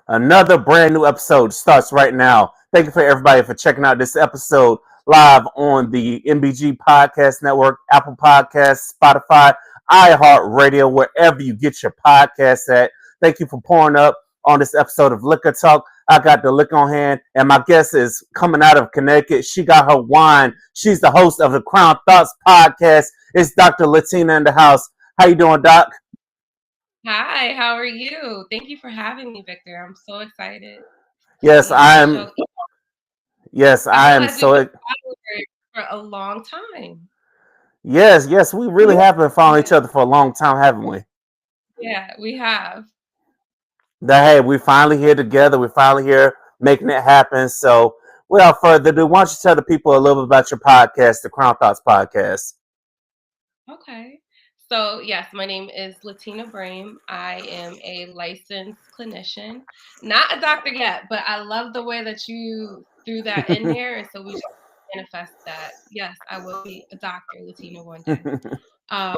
Another brand new episode starts right now. Thank you for everybody for checking out this episode live on the MBG Podcast Network, Apple Podcasts, Spotify, iHeartRadio, wherever you get your podcasts at. Thank you for pouring up on this episode of Liquor Talk. I got the liquor on hand, and my guest is coming out of Connecticut. She got her wine. She's the host of the Crown Thoughts podcast. It's Dr. Latina in the house. How you doing, Doc? Hi, how are you? Thank you for having me, Victor. I'm so excited to Yes, be on the show. I'm. Yes, I I feel am like we've so. been followers for a long time. Yes, we really have been following each Yeah, other for a long time, haven't we? yeah, we have. That hey, we finally here together. We're finally here making it happen. So, without further ado, why don't you tell the people a little bit about your podcast, the Crown Thoughts podcast? Okay. So, yes, my name is Latina Brame. I am a licensed clinician, not a doctor yet, but I love the way that you threw that in there. And so we just manifest that. Yes, I will be a doctor, Latina, one day. Um,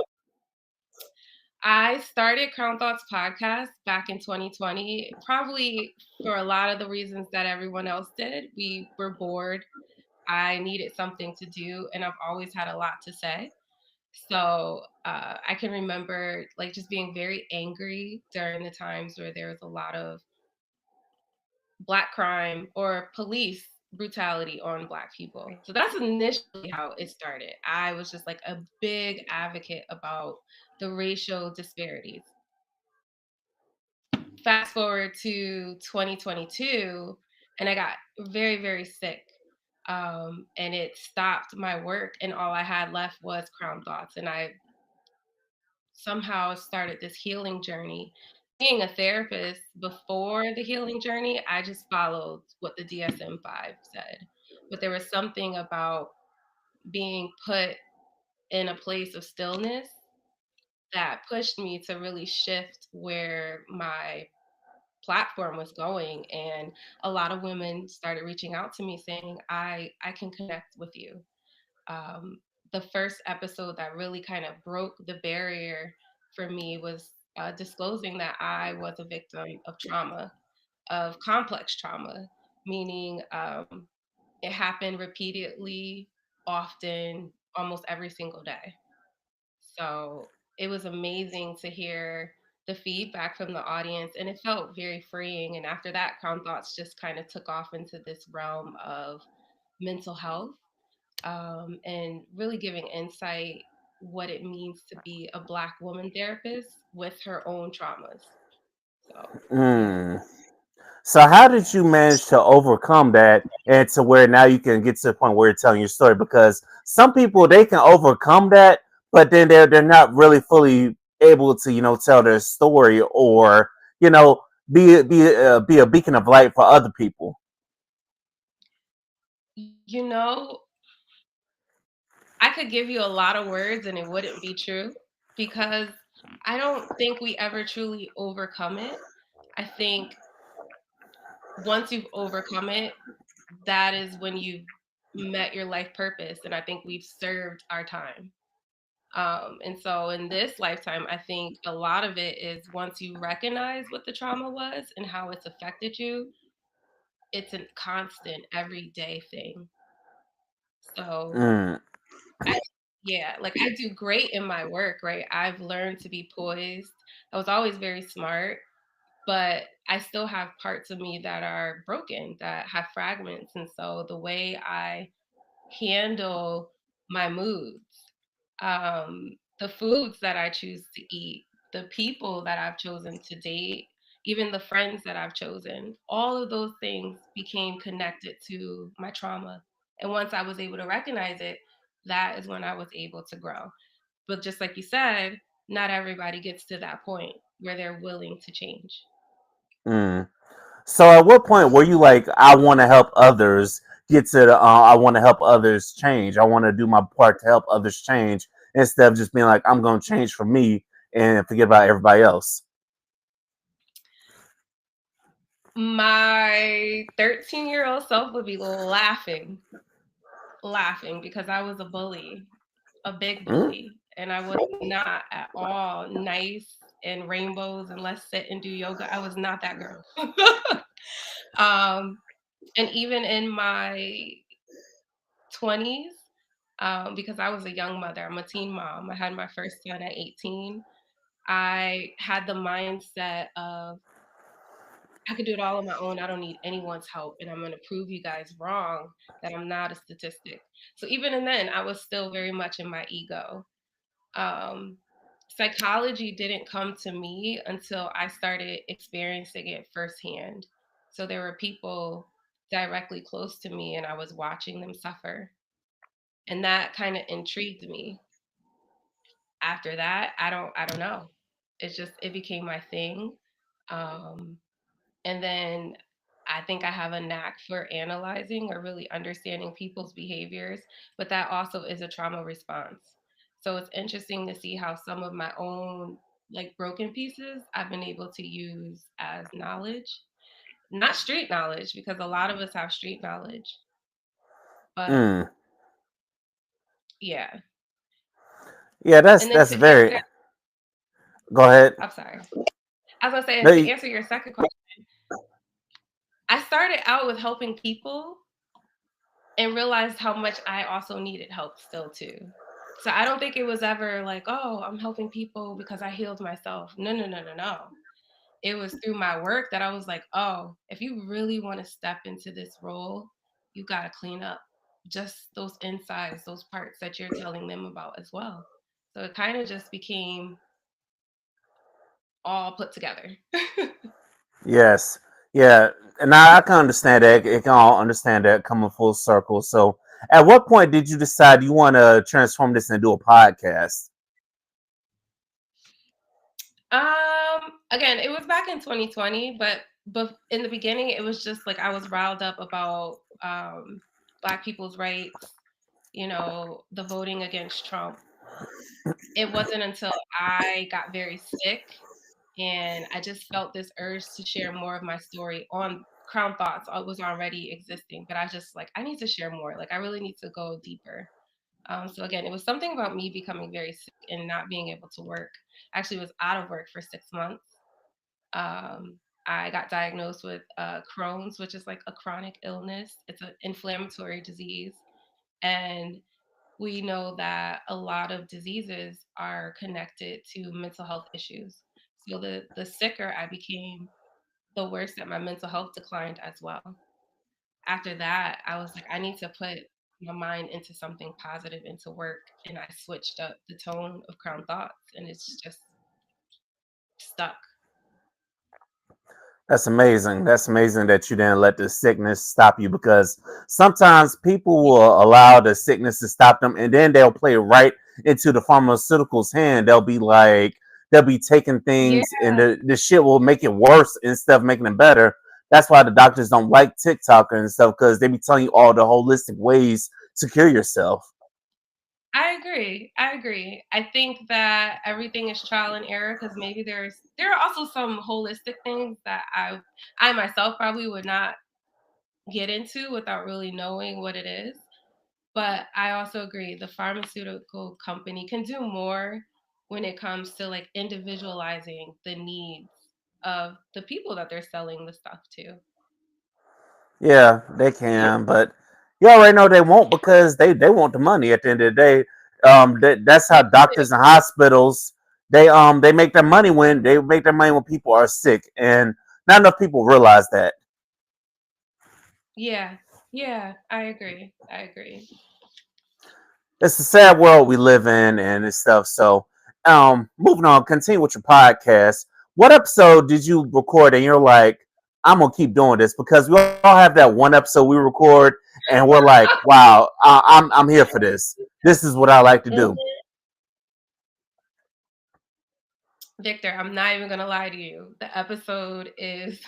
I started Crown Thoughts podcast back in 2020, probably for a lot of the reasons that everyone else did. We were bored. I needed something to do, and I've always had a lot to say. So I can remember like just being very angry during the times where there was a lot of Black crime or police brutality on Black people. So that's initially how it started. I was just like a big advocate about the racial disparities. Fast forward to 2022, and I got very, very sick. And it stopped my work, and all I had left was Crown Thoughts. And I somehow started this healing journey. Being a therapist before the healing journey, I just followed what the DSM 5 said. But there was something about being put in a place of stillness that pushed me to really shift where my platform was going, and a lot of women started reaching out to me saying I can connect with you. um, the first episode that really kind of broke the barrier for me was disclosing that I was a victim of trauma, of complex trauma, meaning it happened repeatedly, often, almost every single day. So it was amazing to hear the feedback from the audience, and it felt very freeing. And after that, Crown Thoughts just kind of took off into this realm of mental health, and really giving insight what it means to be a Black woman therapist with her own traumas. So yeah. Mm. So, how did you manage to overcome that and to where now you can get to the point where you're telling your story? Because some people they can overcome that, but then they're not really fully able to tell their story or you know be a beacon of light for other people. You know, I could give you a lot of words and it wouldn't be true, because I don't think we ever truly overcome it. I think once you've overcome it, that is when you've met your life purpose. And I think we've served our time. And so in this lifetime, I think a lot of it is once you recognize what the trauma was and how it's affected you, it's a constant everyday thing. So Mm. I, yeah, like I do great in my work, right? I've learned to be poised. I was always very smart, but I still have parts of me that are broken, that have fragments. And so the way I handle my moods, the foods that I choose to eat, the people that I've chosen to date, even the friends that I've chosen, all of those things became connected to my trauma. And once I was able to recognize it, that is when I was able to grow. But just like you said, not everybody gets to that point where they're willing to change. Mm. So, at what point were you like, I want to help others get to the, I want to help others change. I want to do my part to help others change instead of just being like, I'm going to change for me and forget about everybody else. My 13-year-old self would be laughing because I was a bully, a big Mm. bully, and I was not at all nice. and rainbows and let's sit and do yoga. I was not that girl. um, and even in my 20s, because I was a young mother, I'm a teen mom. I had my first son at 18. I had the mindset of I could do it all on my own. I don't need anyone's help. And I'm going to prove you guys wrong that I'm not a statistic. So even in then, I was still very much in my ego. Um, Psychology didn't come to me until I started experiencing it firsthand. So there were people directly close to me and I was watching them suffer. And that kind of intrigued me. After that, I don't know. It's just it became my thing. Um, And then I think I have a knack for analyzing or really understanding people's behaviors, but that also is a trauma response. So it's interesting to see how some of my own like broken pieces I've been able to use as knowledge. Not street knowledge, because a lot of us have street knowledge, but Mm. yeah. Yeah, And then that's to answer, very. Go ahead. I'm sorry. I was gonna say, No, and to answer your second question, I started out with helping people and realized how much I also needed help still too. So I don't think it was ever like, oh, I'm helping people because I healed myself. No, no, no, no, no. It was through my work that I was like, oh, if you really want to step into this role, you got to clean up just those insides, those parts that you're telling them about as well. So it kind of just became all put together. yes, yeah, and I can understand that. It can all understand that coming full circle. So, at what point did you decide you want to transform this into a podcast? Again, it was back in 2020, but in the beginning, it was just like I was riled up about Black people's rights, the voting against Trump. It wasn't until I got very sick and I just felt this urge to share more of my story on Crown Thoughts. I was already existing, but I just like I need to share more. Like I really need to go deeper. So again, it was something about me becoming very sick and not being able to work. I actually was out of work for 6 months. I got diagnosed with Crohn's, which is like a chronic illness. It's an inflammatory disease. And we know that a lot of diseases are connected to mental health issues. So the sicker I became, the worse that my mental health declined as well. After that, I was like, I need to put my mind into something positive, into work. And I switched up the tone of Crown Thoughts, and it's just stuck. That's amazing. That's amazing that you didn't let the sickness stop you because sometimes people will allow the sickness to stop them and then they'll play right into the pharmaceuticals' hand. They'll be taking Yeah, things and the shit will make it worse instead of making it better. That's why the doctors don't like TikTok and stuff because they be telling you all the holistic ways to cure yourself. I agree. I agree. I think that everything is trial and error because maybe there are also some holistic things that I myself probably would not get into without really knowing what it is. But I also agree the pharmaceutical company can do more when it comes to like individualizing the needs of the people that they're selling the stuff to. Yeah, they can, but you already know they won't because they want the money at the end of the day. That's how doctors and hospitals they make their money when people are sick, and not enough people realize that. Yeah. Yeah, I agree. I agree. It's a sad world we live in and this stuff. So, moving on, continue with your podcast. What episode did you record and you're like, I'm gonna keep doing this because we all have that one episode we record and we're like, wow, I'm here for this. This is what I like to do. Mhm. Victor, I'm not even going to lie to you. The episode is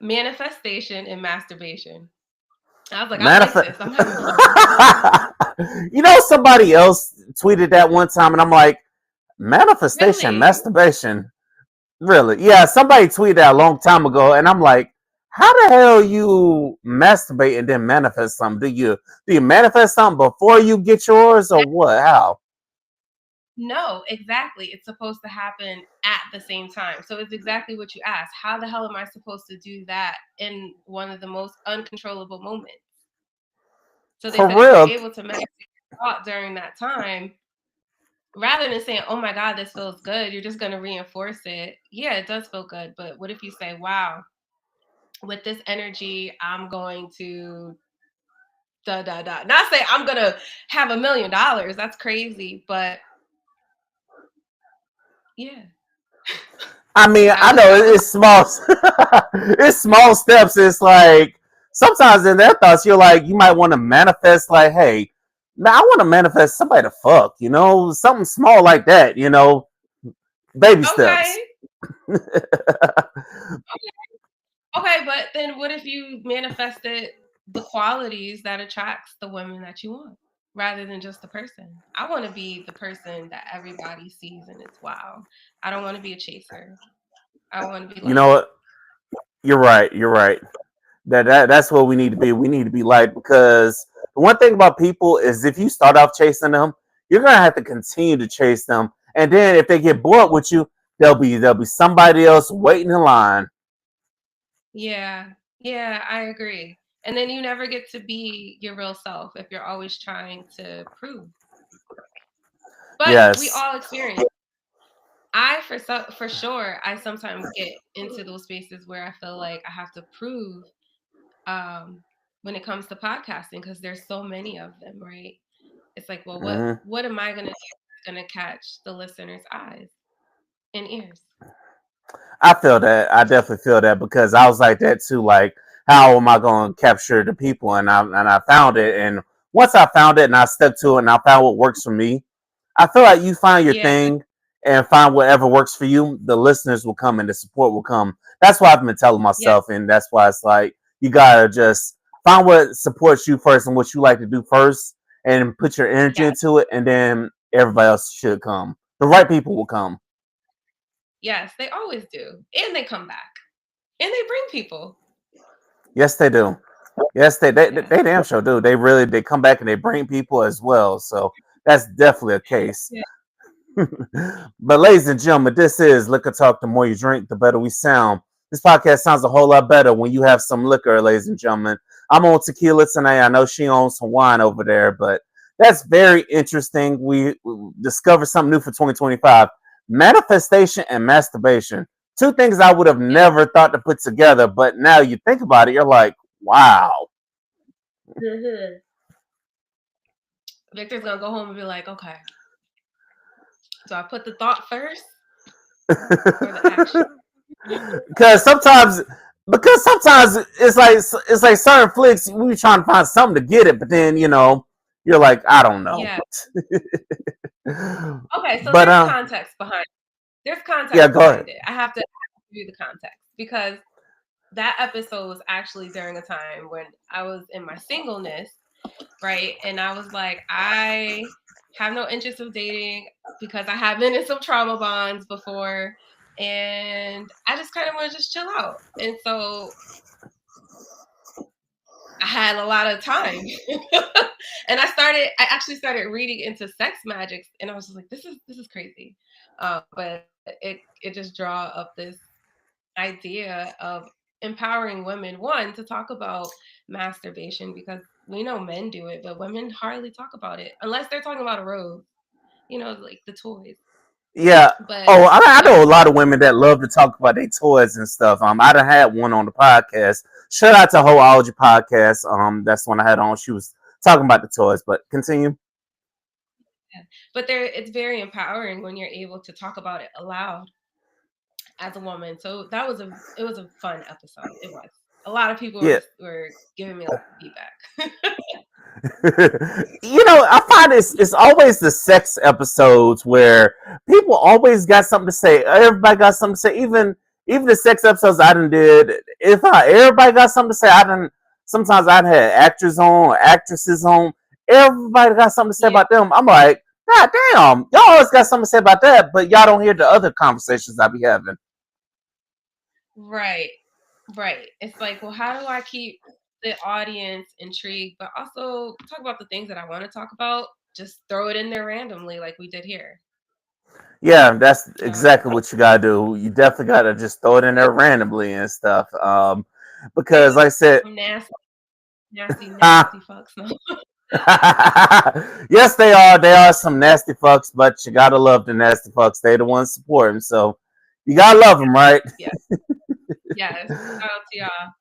manifestation and masturbation. I was like, I like Manifest. this. I'm having fun. You know, somebody else tweeted that one time, and I'm like, manifestation, Really? masturbation. Really? Yeah, somebody tweeted that a long time ago, and I'm like, how the hell you masturbate and then manifest something? Do you manifest something before you get yours, or what? How? No, exactly. It's supposed to happen at the same time. So it's exactly what you asked. How the hell am I supposed to do that in one of the most uncontrollable moments? So they For said if you're real. able to meditate your thought during that time, rather than saying, "Oh my God, this feels good," you're just going to reinforce it. Yeah, it does feel good. But what if you say, "Wow, with this energy, I'm going to da da da." Not say I'm gonna have $1 million. That's crazy. But yeah, I mean, I know that was it's small. It's small steps. It's like sometimes in their thoughts, you're like, you might want to manifest, like, hey, now I want to manifest somebody to fuck, something small like that, baby steps. okay. Okay, but then what if you manifested the qualities that attracts the women that you want rather than just the person? I want to be the person that everybody sees and it's wow. I don't want to be a chaser. I want to be You know light. what? You're right. You're right. That's what we need to be. We need to be light because the one thing about people is if you start off chasing them, you're gonna have to continue to chase them, and then if they get bored with you, there'll be somebody else waiting in line. Yeah. Yeah, I agree. And then you never get to be your real self if you're always trying to prove. But we Yes. all experience. For sure, I sometimes get into those spaces where I feel like I have to prove um, when it comes to podcasting because there's so many of them, right? It's like, well, Hmm. what am I gonna do that's gonna catch the listener's eyes and ears? I feel that. I definitely feel that because I was like that too. Like, how am I going to capture the people? And I found it. And once I found it and I stuck to it and I found what works for me, I feel like you find your Yeah, thing and find whatever works for you. The listeners will come and the support will come. That's why I've been telling yeah, myself, and that's why it's like you gotta just find what supports you first and what you like to do first, and put your energy yeah, into it, and then everybody else should come. The right people will come. yes, they always do, and they come back and they bring people. Yes, they do. Yes, Yeah, they damn sure do. They come back and they bring people as well. So that's definitely a case. yeah, But ladies and gentlemen, this is Liquor Talk. The more you drink, the better we sound. This podcast sounds a whole lot better when you have some liquor, ladies and gentlemen. I'm on tequila tonight. I know she owns some wine over there, but that's very interesting. We discovered something new for 2025: manifestation and masturbation. Two things I would have yeah. never thought to put together, but now you think about it, you're like, wow. Mhm. Victor's gonna go home and be like, okay, so I put the thought first or the action. because sometimes it's like certain flicks we be trying to find something to get it, but then you're like I don't know. Yeah. Okay, so But there's yeah, context go ahead. behind it. I have to give you the context because that episode was actually during a time when I was in my singleness, right? And I was like, I have no interest of dating because I have been in some trauma bonds before, and I just kind of want to just chill out. And so I had a lot of time. And I actually started reading into sex magics and I was just like, this is crazy. But it just draw up this idea of empowering women, one, to talk about masturbation because we know men do it, but women hardly talk about it unless they're talking about a rose, like the toys. Yeah. But Oh, I know a mas- lot of women that love to talk about their toys and stuff. I done had one on the podcast. Shout out to Hoology Podcast. That's the one I had on. She was talking about the toys, but continue. but it's very empowering when you're able to talk about it aloud as a woman. So it was a fun episode. It was. A lot of people Yeah. were giving me a lot of feedback. I find it's always the sex episodes where people always got something to say. Everybody got something to say. Even the sex episodes I done did, if everybody got something to say, I done sometimes I'd had actors on or actresses on. Everybody got something to say Yeah, about them. I'm like, God damn, y'all always got something to say about that, but y'all don't hear the other conversations I be having. right. Right. It's like, well, how do I keep the audience intrigued, but also talk about the things that I want to talk about? Just throw it in there randomly, like we did here. Yeah, that's exactly So what you gotta do. You definitely gotta just throw it in there randomly and stuff. Because yeah, like I said, some nasty, nasty, nasty fucks. No. yes, they are. They are some nasty fucks, but you gotta love the nasty fucks. They the ones supporting, so you gotta love them, right? Yeah. Yes. Shout out to y'all.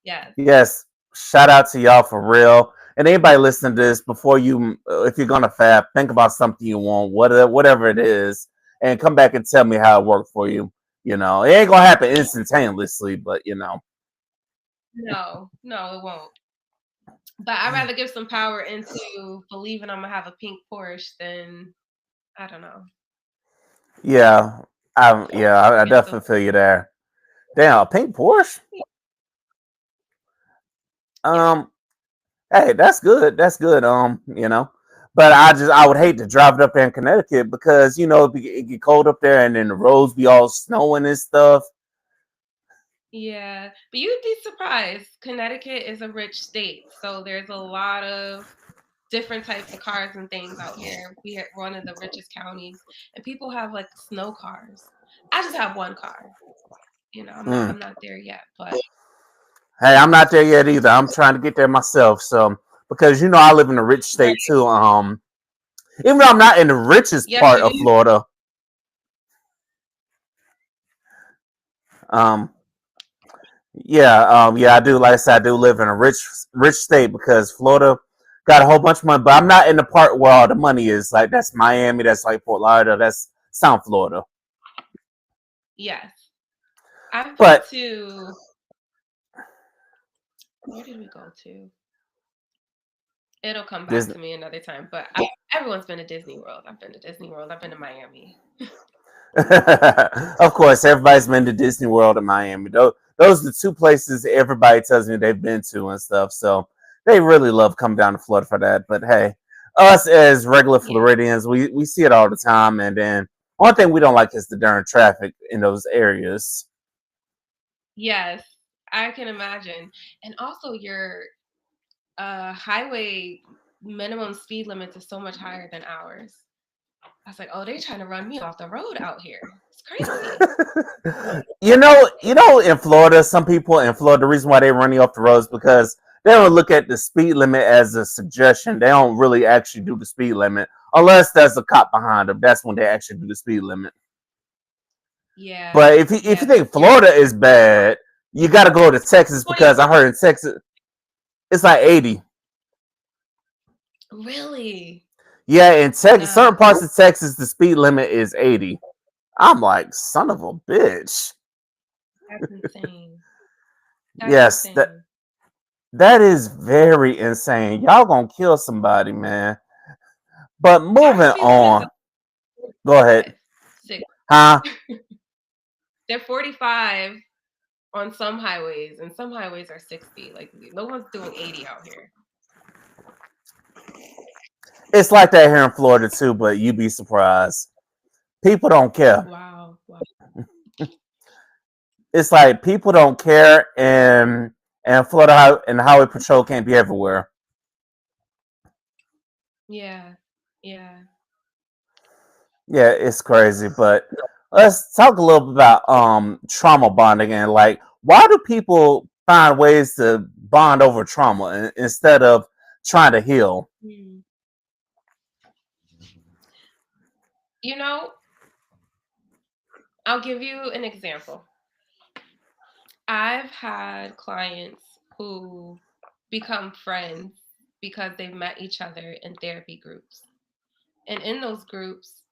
Yes. Yes. Shout out to y'all for real. And anybody listening to this, before you, if you're gonna fab, think about something you want, whatever it is, and come back and tell me how it worked for you. You know, it ain't gonna happen instantaneously, but you know, No, no, it won't. But I'd rather give some power into believing I'm gonna have a pink Porsche than I don't know. yeah, I Get some. definitely feel you there. Damn, a pink Porsche. Yeah. Um, Hey, that's good. That's good. But I would hate to drive it up there in Connecticut because it get cold up there and then the roads be all snowing and stuff. Yeah, but you'd be surprised. Connecticut is a rich state, so there's a lot of different types of cars and things out here. We are one of the richest counties, and people have like snow cars. I just have one car. You know, I'm not Mm. I'm not there yet, but Hey, I'm not there yet either. I'm trying to get there myself. So because I live in a rich state right. too. Even though I'm not in the richest Yes, part you of do. Florida. Um, yeah, I do. Like I said, I do live in a rich state because Florida got a whole bunch of money, but I'm not in the part where all the money is. Like that's Miami, that's like Fort Lauderdale, that's South Florida. Yes, I've been But to. Where did we go to? It'll come back Disney, to me another time. But everyone's been to Disney World. I've been to Disney World. I've been to Miami. of course, everybody's been to Disney World in Miami. Those are the two places everybody tells me they've been to and stuff. So they really love coming down to Florida for that. But hey, us as regular Yeah. Floridians, we see it all the time. And then one thing we don't like is the darn traffic in those areas. Yes, I can imagine. And also your highway minimum speed limits is so much higher than ours. I was like, oh, they're trying to run me off the road out here. It's crazy. In Florida, some people in Florida, the reason why they run you off the roads because they don't look at the speed limit as a suggestion. They don't really actually do the speed limit unless there's a cop behind them. That's when they actually do the speed limit. Yeah, But if you yeah, think you're Florida is bad, you got to go to Texas because I 24. heard in Texas it's like 80. Really? Yeah, in Texas, Nah, certain parts of Texas, the speed limit is 80. I'm like, son of a bitch. that's insane. That's Yes, that insane. that is very insane. Y'all gonna kill somebody, man. But Our moving speed limit is on. Go ahead. 45. Six. Huh? They're 45 on some highways, and some highways are 60. Like no one's doing 80 out here. It's like that here in Florida too, but you'd be surprised. People don't care. Wow. Wow. It's like people don't care, and Florida and the Highway Patrol can't be everywhere. Yeah. Yeah. Yeah, it's crazy. But let's talk a little bit about trauma bonding and like why do people find ways to bond over trauma instead of trying to heal? Hmm. You know, I'll give you an example. I've had clients who become friends because they've met each other in therapy groups. And in those groups,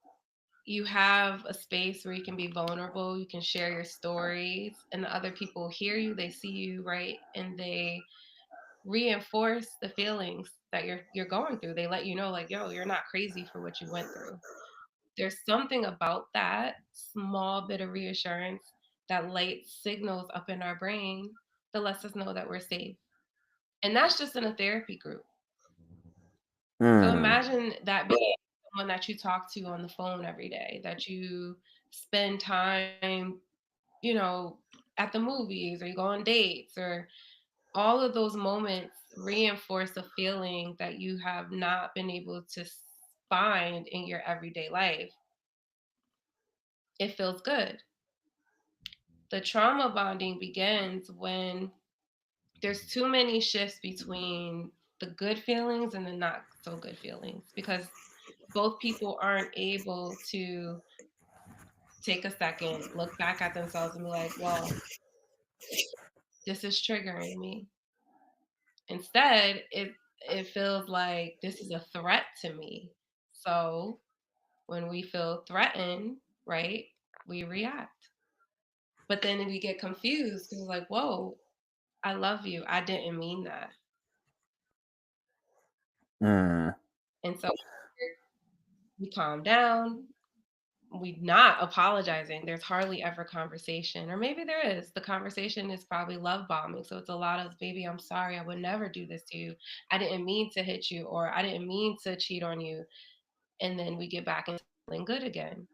you have a space where you can be vulnerable, you can share your stories, and the other people hear you, they see you, right? And they reinforce the feelings that you're going through. They let you know like, yo, you're not crazy for what you went through. There's something about that small bit of reassurance that lights signals up in our brain that lets us know that we're safe. And that's just in a therapy group. So Hmm. imagine that being someone that you talk to on the phone every day, that you spend time, you know, at the movies or you go on dates or all of those moments reinforce a feeling that you have not been able to find in your everyday life. it feels good. The trauma bonding begins when there's too many shifts between the good feelings and the not so good feelings, because both people aren't able to take a second, look back at themselves and be like, well, this is triggering me. Instead, it feels like this is a threat to me. So when we feel threatened, right, we react. But then we get confused because like, whoa, I love you. I didn't mean that. Mm. And so we calm down. We not apologizing. There's hardly ever conversation. Or maybe there is. The conversation is probably love bombing. So it's a lot of, baby, I'm sorry. I would never do this to you. I didn't mean to hit you, or I didn't mean to cheat on you. And then we get back into feeling good again.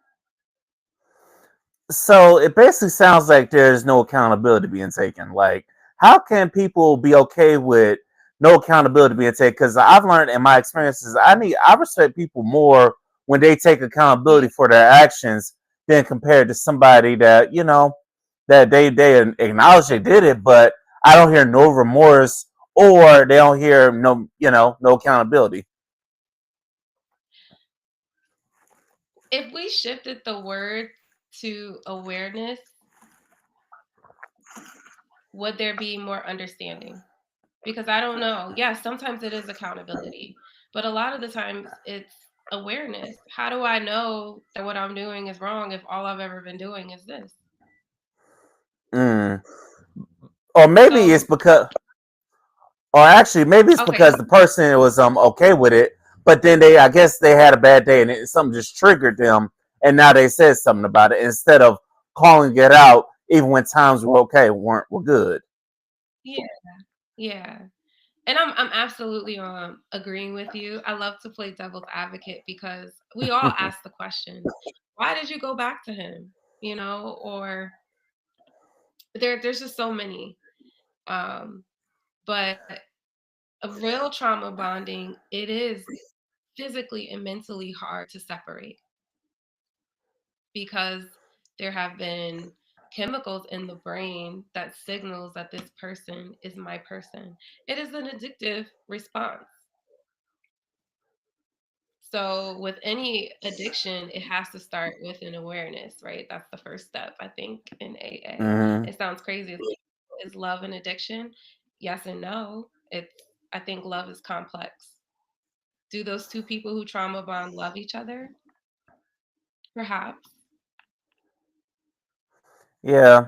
So it basically sounds like there's no accountability being taken. Like, how can people be okay with no accountability being taken? Because I've learned in my experiences, I respect people more when they take Yeah. accountability for their actions than compared to somebody that that they acknowledge they did it, but I don't hear no remorse or they don't hear no accountability. If we shifted the word to awareness, would there be more understanding? Because I don't know. Yes, sometimes it is accountability, but a lot of the times it's awareness. How do I know that what I'm doing is wrong if all I've ever been doing is this? Mm. Or maybe it's So, because Or actually, maybe it's okay, because the person was okay with it, but then I guess they had a bad day and something just triggered them, and now they said something about it instead of calling it out, even when times were okay, were good. yeah, yeah. And I'm absolutely agreeing with you. I love to play devil's advocate because we all ask the question, why did you go back to him? Or there's just so many. Um, but a real trauma bonding, it is physically and mentally hard to separate because there have been chemicals in the brain that signals that this person is my person. It is an addictive response. So with any addiction, it has to start with an awareness, right? That's the first step, I think, in AA. Hmm. It sounds crazy. Is love an addiction? Yes and no. I think love is complex. Do those two people who trauma bond love each other? Perhaps. Yeah,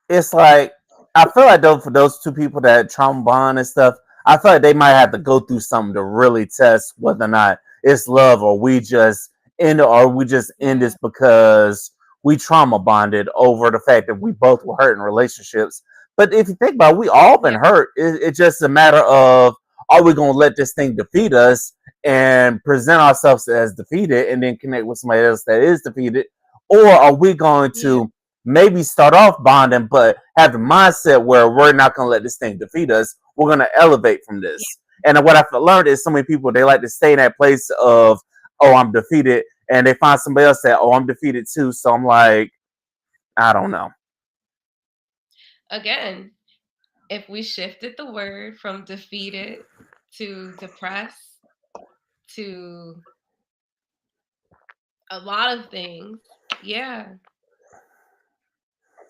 it's like I feel like though for those two people that trauma bond and stuff, I feel like they might have to go through something to really test whether or not it's love or we just end Yeah. this because we trauma bonded over the fact that we both were hurt in relationships. But if you think about it, we all been Yeah. hurt. It's just a matter of are we gonna let this thing defeat us and present ourselves as defeated and then connect with somebody else that is defeated? Or are we going Yeah. to maybe start off bonding, but have the mindset where we're not going to let this thing defeat us. We're going to elevate from this. And what I've learned is so many people, they like to stay in that place of, oh, I'm defeated. And they find somebody else that, oh, I'm defeated too. So I'm like, I don't know. Again, if we shifted the word from defeated to depressed to a lot of things, yeah.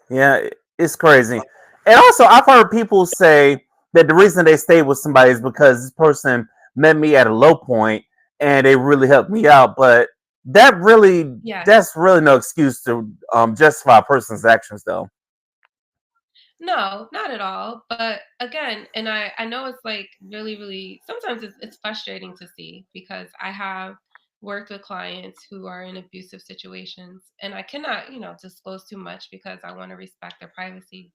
Yeah, it's crazy. And also, I've heard people say that the reason they stayed with somebody is because this person met me at a low point and they really helped me out. But that really, Yeah. that's really no excuse to justify a person's actions, though. No, not at all. But again, and I know it's like really, really sometimes it's frustrating to see because I have worked with clients who are in abusive situations and I cannot, disclose too much because I want to respect their privacy.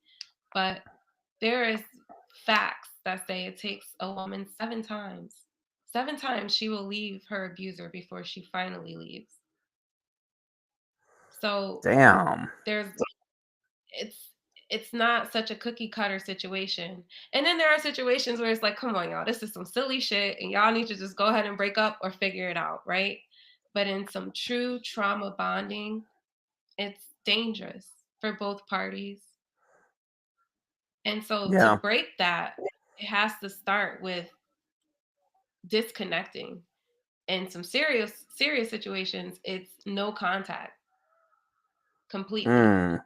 But there is facts that say it takes a woman 7 times. 7 times she will leave her abuser before she finally leaves. So Damn. there's it's it's not such a cookie cutter situation. And then there are situations where it's like, come on, y'all, this is some silly shit, and y'all need to just go ahead and break up or figure it out, right? But in some true trauma bonding, It's dangerous for both parties. And so to Yeah. break that, it has to start with disconnecting. In some serious situations, it's no contact completely. Mm.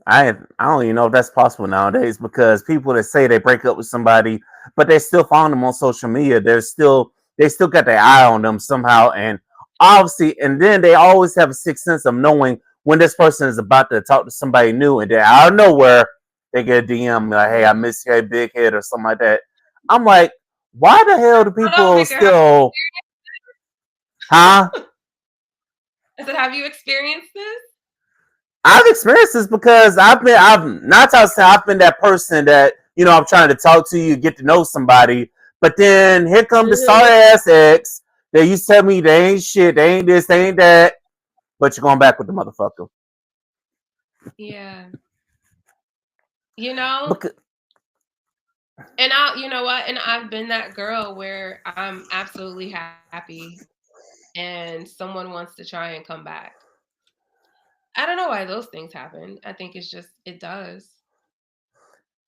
I don't even know if that's possible nowadays because people that say they break up with somebody, but they still found them on social media. They still got their eye on them somehow, and obviously, and then they always have a sixth sense of knowing when this person is about to talk to somebody new, and then out of nowhere they get a DM like, "Hey, I Mhm. miss you, hey, big head," or something like that. I'm like, why the hell do I don't know, people Victor. Have still, huh? I said, have you experienced this? I've experienced this because I've not to say I've been that person that I'm trying to talk to you, get to know somebody, but then here comes the sorry Mhm. ass ex. They used to tell me they ain't shit, they ain't this, they ain't that, but you're going back with the motherfucker. Yeah. You know, Because, you know what? And I've been that girl where I'm absolutely happy and someone wants to try and come back. I don't know why those things happen. I think it's just, it does.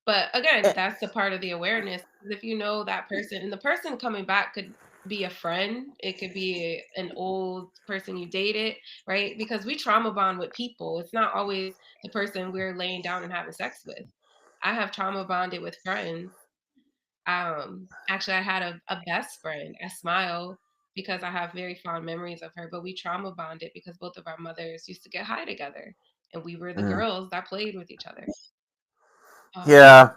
But again, that's the part of the awareness. If you know that person, and the person coming back could be a friend, it could be an old person you dated, right? Because we trauma bond with people. It's not always the person we're laying down and having sex with. I have trauma bonded with friends. Actually, I had a best friend. I smile because I have very fond memories of her, but we trauma bonded because both of our mothers used to get high together, and we were the mm, girls that played with each other. Um, yeah.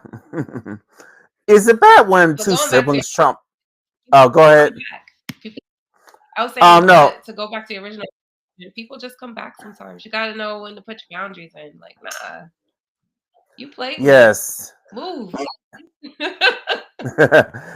Is it bad when but two going back to siblings trump? people Oh, go come ahead. back. People, I was saying No. to go back to the original, people just come back sometimes. You got to know when to put your boundaries in. Like, nah, you played me. Yes. Move.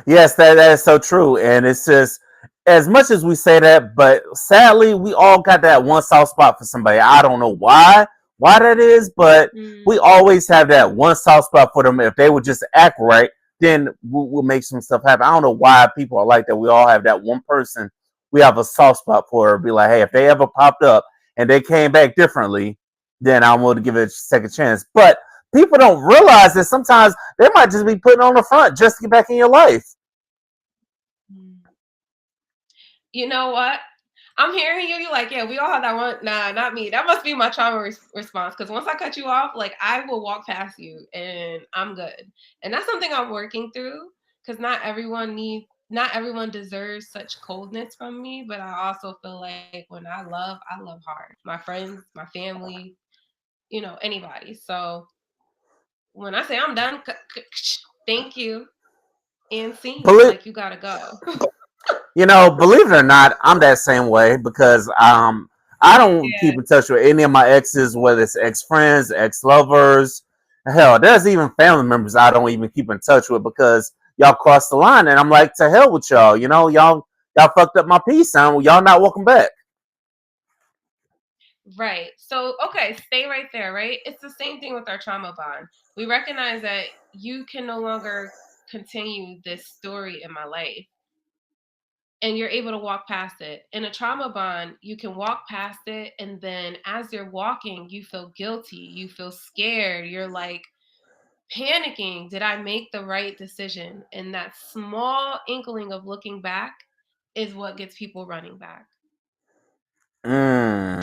Yes, that is so true. And it's just as much as we say that, but sadly, we all got that one soft spot for somebody. I don't know why that is, but we Mm, always have that one soft spot for them. If they would just act right, then we'll make some stuff happen. I don't know why people are like that. We all have that one person we have a soft spot for. Be like, hey, if they ever popped up and they came back differently, then I'm willing to give it a second chance. But people don't realize that sometimes they might just be putting on the front just to get back in your life. mm. You know what? I'm hearing you. You're like, yeah, we all have that one. Nah, not me. That must be my trauma response. Because once I cut you off, like I will walk past you and I'm good. And that's something I'm working through. Because not everyone deserves such coldness from me. But I also feel like when I love hard. My friends, my family, anybody. So when I say I'm done, thank you and scene. Believe Like you gotta go. believe it or not, I'm that same way because I don't keep in touch with any of my exes, whether it's ex friends, ex lovers. Hell, there's even family members I don't even keep in touch with because y'all crossed the line, and I'm like, to hell with y'all. Y'all fucked up my peace, and y'all not welcome back. Right. So, okay, stay right there, right? It's the same thing with our trauma bond. We recognize that you can no longer continue this story in my life and you're able to walk past it. In a trauma bond, you can walk past it and then as you're walking, you feel guilty, you feel scared, you're like panicking, did I make the right decision? And that small inkling of looking back is what gets people running back.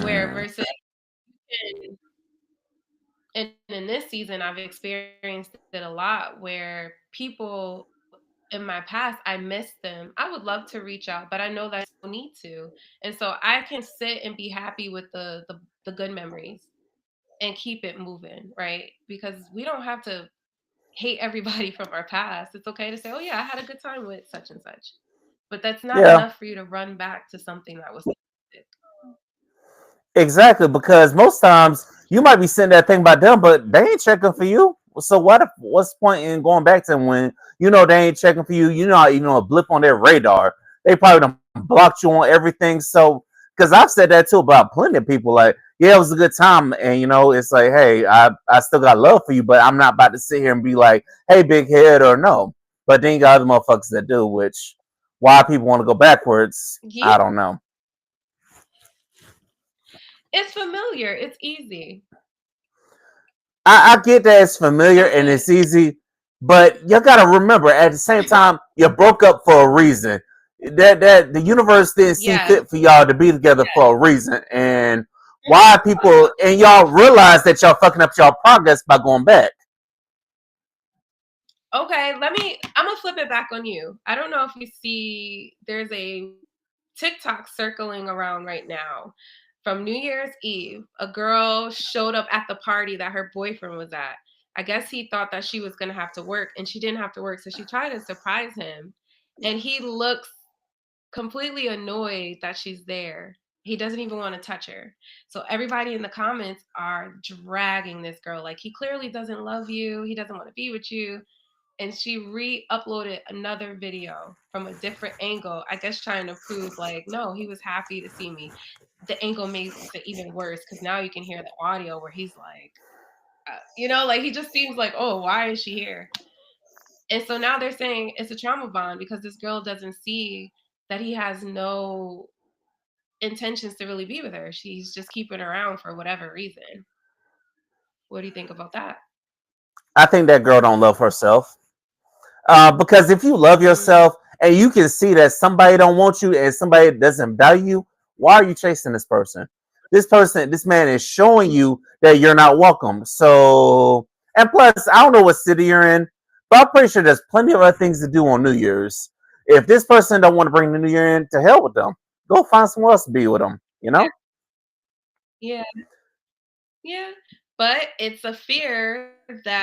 Where Mm. versus and in this season, I've experienced it a lot where people in my past, I miss them. I would love to reach out, but I know that I don't need to. And so I can sit and be happy with the good memories and keep it moving, right? Because we don't have to hate everybody from our past. It's okay to say, "Oh yeah, I had a good time with such and such." But that's not Yeah. enough for you to run back to something that was toxic. Exactly, because most times you might be sitting there thinking about them, but they ain't checking for you. So what's the point in going back to them when they ain't checking for you? You're not even a blip on their radar. They probably done blocked you on everything. So because I've said that too about plenty of people, like, yeah, it was a good time, and it's like, hey, I still got love for you, but I'm not about to sit here and be like, hey, big head or no. But then you got other motherfuckers that do, which why people want to go backwards, Yeah. I don't know. It's familiar. It's easy. I get that it's familiar That's and it. it's easy, but you gotta remember at the same time you broke up for a reason. That the universe didn't see Yes. fit for y'all to be together Yes. for a reason, and why people and y'all realize that y'all fucking up y'all progress by going back. Okay, I'm gonna flip it back on you. I don't know if you see, there's a TikTok circling around right now from New Year's Eve. A girl showed up at the party that her boyfriend was at. I guess he thought that she was gonna have to work and she didn't have to work, so she tried to surprise him. And he looks completely annoyed that she's there. He doesn't even want to touch her. So everybody in the comments are dragging this girl. Like, he clearly doesn't love you. He doesn't want to be with you. And she re-uploaded another video from a different angle, I guess trying to prove like, no, he was happy to see me. The angle makes it even worse because now you can hear the audio where he's like, like he just seems like, oh, why is she here? And so now they're saying it's a trauma bond because this girl doesn't see that he has no intentions to really be with her. She's just keeping her around for whatever reason. What do you think about that? I think that girl don't love herself. Because if you love Mm, yourself and you can see that somebody don't want you and somebody doesn't value you, why are you chasing this person? This man is showing you that you're not welcome. So, and plus, I don't know what city you're in, but I'm pretty sure there's plenty of other things to do on New Year's. If this person don't want to bring the New Year in, to hell with them. Go find someone else to be with them. You know. yeah, yeah. But it's a fear that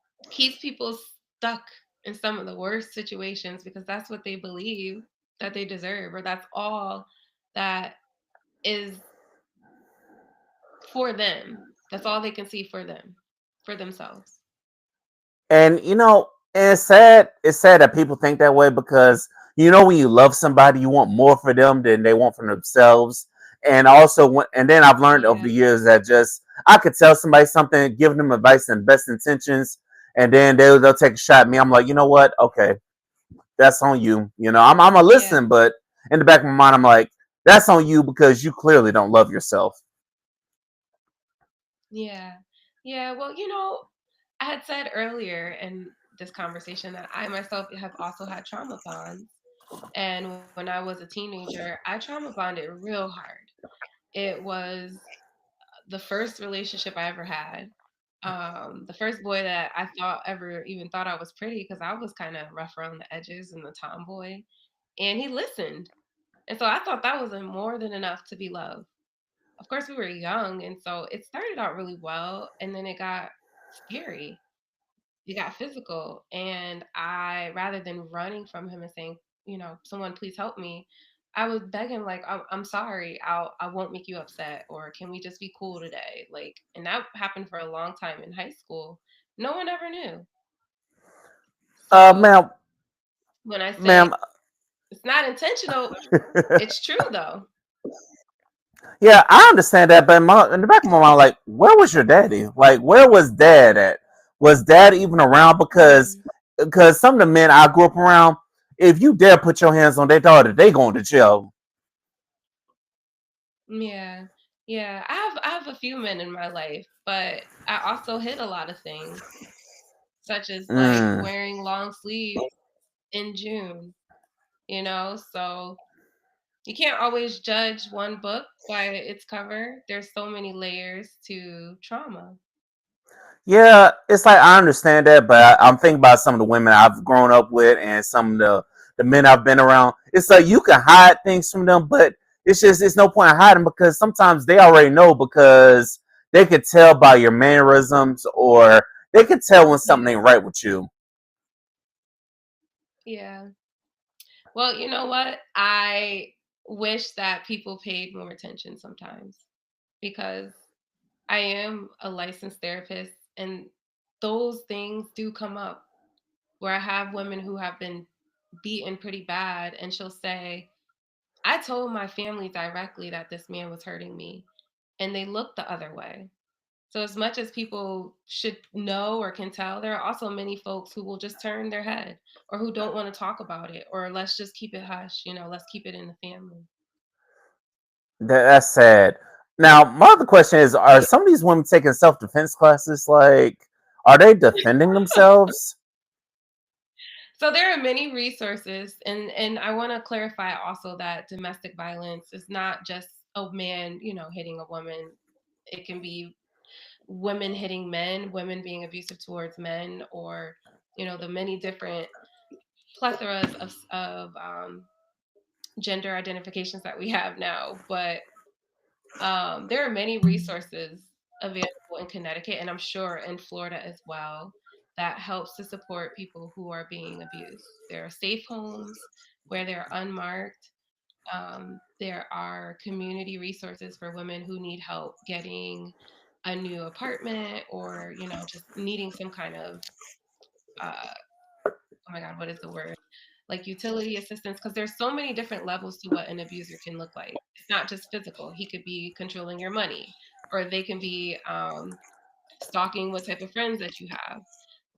keeps people stuck in some of the worst situations because that's what they believe that they deserve, or that's all that is for them. That's all they can see for them, for themselves. And and it's sad. It's sad that people think that way because when you love somebody, you want more for them than they want for themselves. And also, and then I've learned over Yeah, the years that just I could tell somebody something, give them advice and best intentions, and then they'll take a shot at me. I'm like, you know what? Okay, that's on you. I'm a yeah, listen, but in the back of my mind, I'm like, that's on you because you clearly don't love yourself. yeah, yeah. Well, I had said earlier in this conversation that I myself have also had trauma bonds. And when I was a teenager, I trauma bonded real hard. It was the first relationship I ever had. The first boy that I thought ever even thought I was pretty because I was kind of rough around the edges and the tomboy. And he listened. And so I thought that was more than enough to be loved. Of course, we were young. And so it started out really well. And then it got scary. It got physical. And rather than running from him and saying, someone please help me, I would beg him like, I'm sorry, I won't make you upset, or can we just be cool today? Like, and that happened for a long time in high school. No one ever knew. So Ma'am, when I say ma'am. it's not intentional, it's true though. Yeah, I understand that, but in the back of my mind, like, where was your daddy? Like, where was dad at? Was dad even around? Because Mm, some of the men I grew up around, if you dare put your hands on their daughter, they going to jail. yeah, yeah. I have a few men in my life, but I also hid a lot of things, such as like Mm. wearing long sleeves in June. So you can't always judge one book by its cover. There's so many layers to trauma. Yeah, it's like I understand that, but I'm thinking about some of the women I've grown up with and some of the men I've been around. It's like you can hide things from them, but it's no point in hiding because sometimes they already know because they could tell by your mannerisms or they could tell when something Yeah. ain't right with you. Yeah. Well, you know what? I wish that people paid more attention sometimes because I am a licensed therapist, and those things do come up where I have women who have been beaten pretty bad, and she'll say, I told my family directly that this man was hurting me, and they looked the other way. So, as much as people should know or can tell, there are also many folks who will just turn their head or who don't want to talk about it, or let's just keep it hush, let's keep it in the family. That's sad. Now, my other question is: are some of these women taking self defense classes? Like, are they defending themselves? So there are many resources, and I want to clarify also that domestic violence is not just a man, hitting a woman. It can be women hitting men, women being abusive towards men, or the many different plethoras of gender identifications that we have now. But there are many resources available in Connecticut, and I'm sure in Florida as well, that helps to support people who are being abused. There are safe homes where they're unmarked. There are community resources for women who need help getting a new apartment, or just needing some kind of uh, oh my god, what is the word, like utility assistance, because there's so many different levels to what an abuser can look like. It's not just physical. He could be controlling your money, or they can be stalking what type of friends that you have.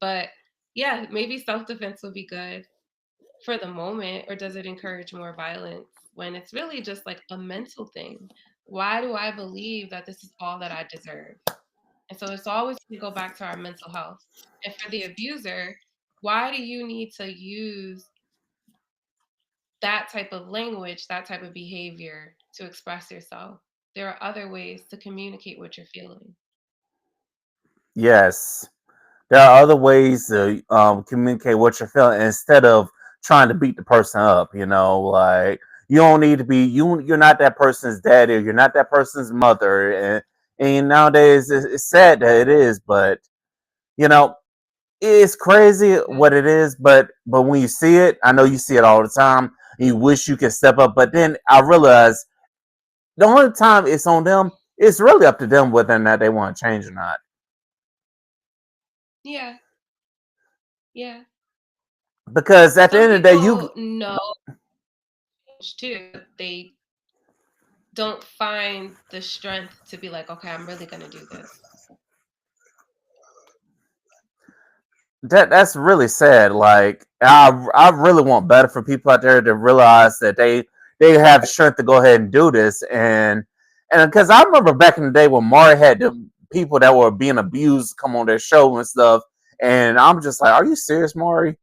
But yeah, maybe self-defense would be good for the moment, or does it encourage more violence when it's really just like a mental thing? Why do I believe that this is all that I deserve? And so it's always going to go back to our mental health. And for the abuser, why do you need to use that type of language, that type of behavior to express yourself? There are other ways to communicate what you're feeling. Yes. There are other ways to communicate what you're feeling instead of trying to beat the person up. Like you don't need to be you. You're not that person's daddy. Or you're not that person's mother. And nowadays it's sad that it is, but you know it's crazy Yeah. what it is. But when you see it, I know you see it all the time. And you wish you could step up, but then I realize the only time it's on them, it's really up to them whether or not they want to change or not. Yeah. Yeah. Because at the Some end of the day, people know too, but they don't find the strength to be like, okay, I'm really going to do this. that's really sad. Like I really want better for people out there to realize that they have strength to go ahead and do this. And because I remember back in the day when Maury had the people that were being abused come on their show and stuff, and I'm just like, are you serious, Maury?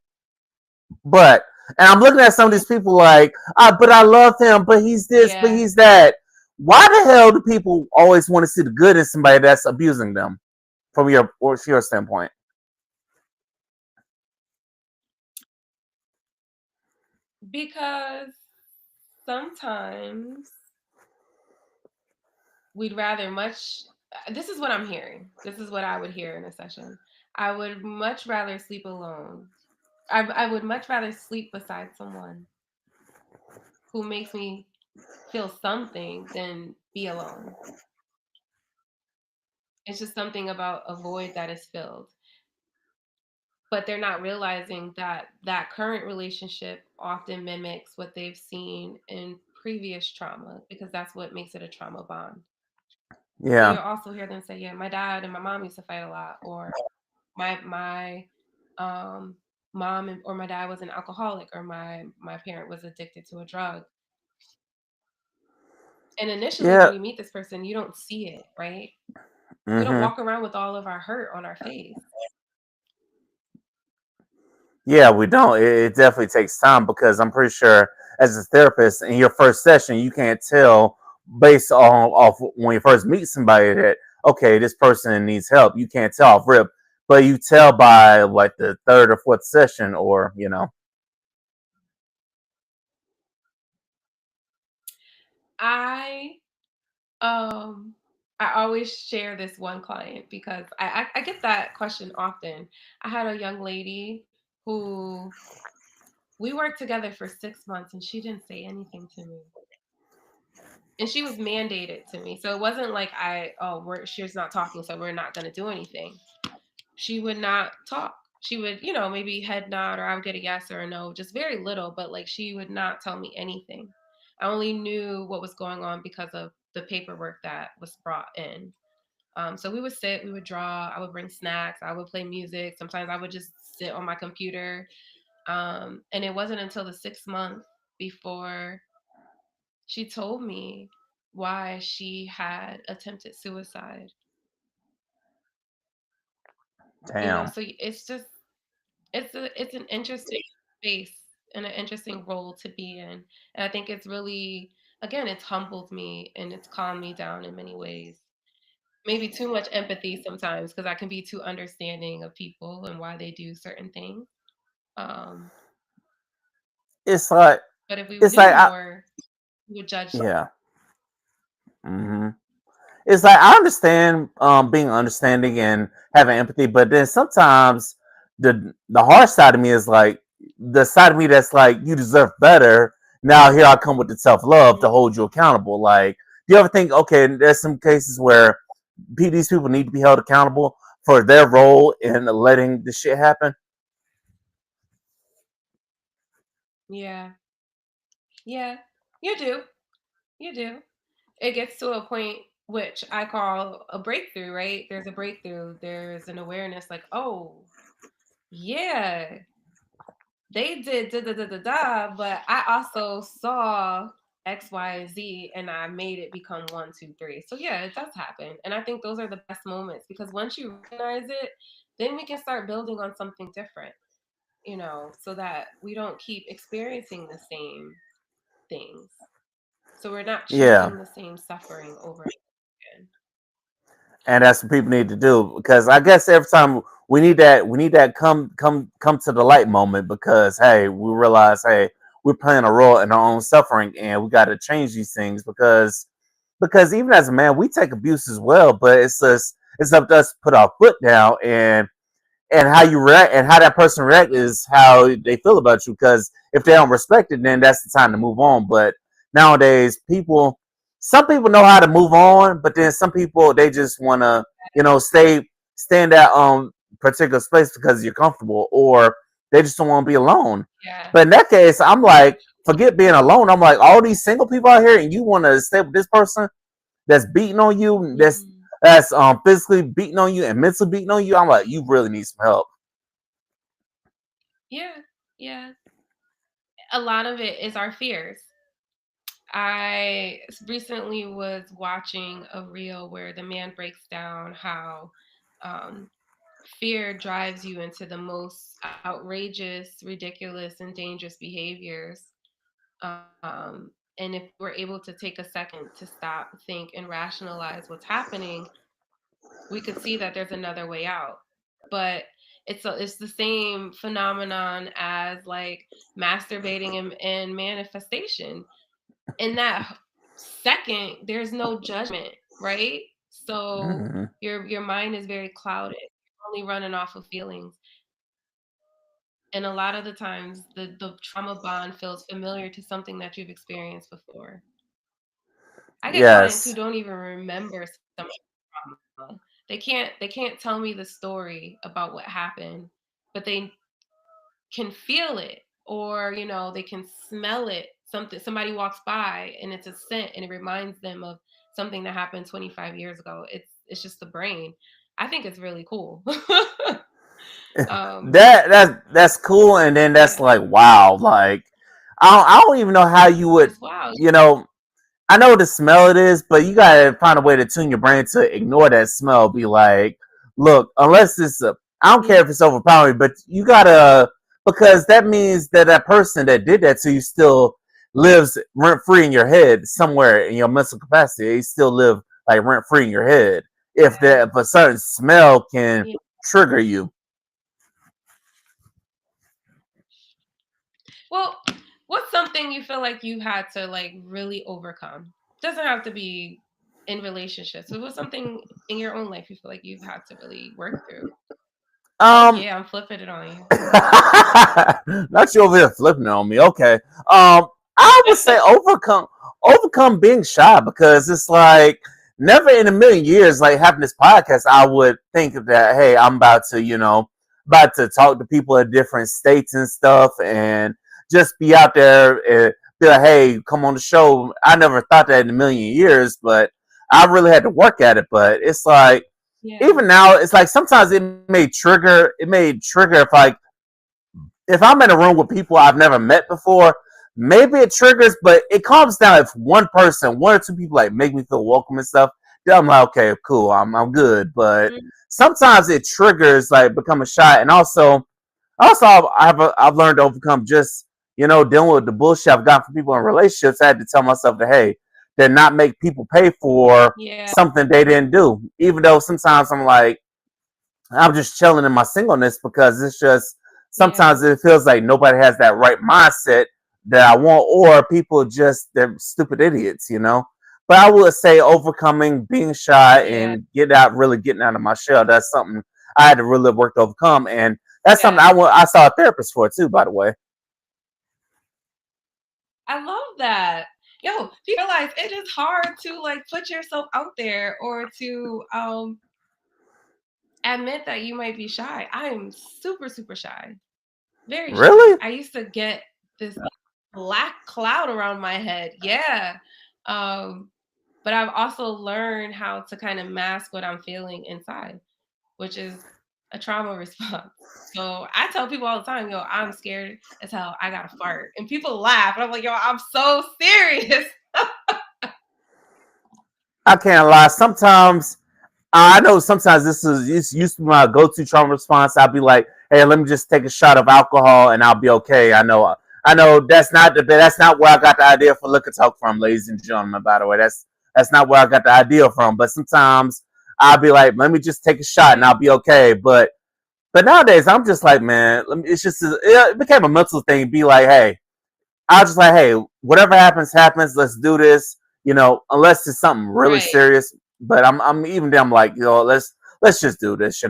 But and I'm looking at some of Yeah. these people like, but I love him, but he's this, but Yeah. he's that. Why the hell do people always want to see the good in somebody that's abusing them from your standpoint? Because sometimes we'd rather much this is what I'm hearing. This is what I would hear in a session. I would much rather sleep alone. I would much rather sleep beside someone who makes me feel something than be alone. It's just something about a void that is filled. But they're not realizing that that current relationship often mimics what they've seen in previous trauma, because that's what makes it a trauma bond. So Yeah, you'll also hear them say, "Yeah, my dad and my mom used to fight a lot," or my um, mom or my dad was an alcoholic, or my parent was addicted to a drug. And initially, yeah. when you meet this person, you don't see it, right? We don't Hmm. walk around with all of our hurt on our face. Yeah, we don't. It definitely takes time because I'm pretty sure as a therapist in your first session, you can't tell based on off when you first meet somebody that okay, this person needs help. You can't tell off rip, but you tell by like the third or fourth session, or I um I always share this one client because I get that question often. I had a young lady who we worked together for 6 months, and she didn't say anything to me. And she was mandated to me. So it wasn't like she's not talking, so we're not gonna do anything. She would not talk. She would, maybe head nod, or I would get a yes or a no, just very little, but like she would not tell me anything. I only knew what was going on because of the paperwork that was brought in. So we would sit, we would draw, I would bring snacks, I would play music. Sometimes I would just sit on my computer. And it wasn't until the 6th month before she told me why she had attempted suicide. Damn. So it's just it's an interesting space and an interesting role to be in. And I think it's really, again, it's humbled me and it's calmed me down in many ways. Maybe too much empathy sometimes because I can be too understanding of people and why they do certain things. Um, It's like but if we it's knew like I more, we would judge. yeah. hmm It's like I understand being understanding and having empathy, but then sometimes the harsh side of me is like the side of me that's like you deserve better. Now here I come with the tough love to Mhm. hold you accountable. Like, do you ever think, okay, there's some cases where these people need to be held accountable for their role in letting this shit happen? Yeah, yeah, you do, you do. It gets to a point which I call a breakthrough, right? There's a breakthrough. There's an awareness like, oh, yeah, they did da da da da da, but I also saw X, Y, and Z, and I made it become one, two, three. So yeah, it does happen, and I think those are the best moments because once you recognize it, then we can start building on something different, so that we don't keep experiencing the same things. So we're not Yeah. choosing the same suffering over again. And that's what people need to do because I guess every time we need that come to the light moment because hey we realize hey we're playing a role in our own suffering and we got to change these things because even as a man we take abuse as well, but it's up to us to put our foot down and how you react and how that person react is how they feel about you. Because if they don't respect it, then that's the time to move on. But nowadays, some people know how to move on, but then some people they just want to, stay in that particular space because you're comfortable, or they just don't want to be alone. Yeah. But in that case, I'm like, forget being alone. I'm like, all these single people out here, and you want to stay with this person that's beating on you, Hmm. that's physically beating on you and mentally beating on you. I'm like, you really need some help. Yeah. Yeah. A lot of it is our fears. I recently was watching a reel where the man breaks down how um, fear drives you into the most outrageous, ridiculous, and dangerous behaviors. And if we were able to take a second to stop, think, and rationalize what's happening, we could see that there's another way out. But it's the same phenomenon as like masturbating and manifestation. In that second, there's no judgment, right? So Mm-hmm. your mind is very clouded. You're only running off of feelings. And a lot of the times the trauma bond feels familiar to something that you've experienced before. I get clients who Yes. don't even remember some of the trauma. They can't tell me the story about what happened, but they can feel it, or they can smell it. Somebody walks by and it's a scent and it reminds them of something that happened 25 years ago. It's just the brain. I think it's really cool. um That's cool, and then that's yeah, like wow, like I don't even know how you would, it's wild. you know, I know what the smell it is, but you gotta find a way to tune your brain to ignore that smell. Be like, look, unless I don't care Yeah, if it's overpowering, but you gotta, because that means that that person that did that to you still lives rent free in your head somewhere in your mental capacity. They still live like rent free in your head. yeah, If a certain smell can yeah. trigger you. Well, what's something you feel like you had to like really overcome? Doesn't have to be in relationships, but what's something in your own life you feel like you've had to really work through? Oh Um, yeah, I'm flipping it on you. Not you over here flipping on me. Okay. I would say overcome being shy because it's like never in a million years, like having this podcast, I would think that hey, I'm about to, about to talk to people in different states and stuff, and just be out there and be like, hey, come on the show. I never thought that in a million years, but I really had to work at it. But it's like Yeah, even now, it's like sometimes it may trigger if I'm in a room with people I've never met before, maybe it triggers, but it calms down if one person, one or two people like make me feel welcome and stuff. Then I'm like, okay, cool, I'm good. But Mm, sometimes it triggers like becoming shy, and also I've learned to overcome just dealing with the bullshit I've gotten from people in relationships. I had to tell myself that hey, did not make people pay for yeah, something they didn't do. Even though sometimes I'm like I'm just chilling in my singleness because it's just yeah, sometimes it feels like nobody has that right mindset that I want, or people just they're stupid idiots. But I would say overcoming being shy yeah, and really getting out of my shell. That's something I had to really work to overcome, and that's something yeah. I saw a therapist for too. By the way, I love that. Yo, do you realize it is hard to like put yourself out there or to admit that you might be shy. I am super, super shy. Very shy. really, I used to get this black cloud around my head. Yeah. Um, but I've also learned how to kind of mask what I'm feeling inside, which is a trauma response. So I tell people all the time, yo, I'm scared as hell. I gotta fart. And people laugh. And I'm like, yo, I'm so serious. I can't lie. Sometimes I know sometimes this used to be my go-to trauma response. I'll be like, "Hey, let me just take a shot of alcohol and I'll be okay." I know that's not where I got the idea for liquor talk from, ladies and gentlemen. By the way, that's not where I got the idea from. But sometimes I'll be like, "Let me just take a shot and Yeah, I'll be okay." But nowadays I'm just like, man, it became a mental thing. Be like, hey, I was just like, hey, whatever happens, happens. Let's do this. Unless it's something really right. serious. But I'm even then I'm like, let's just do this.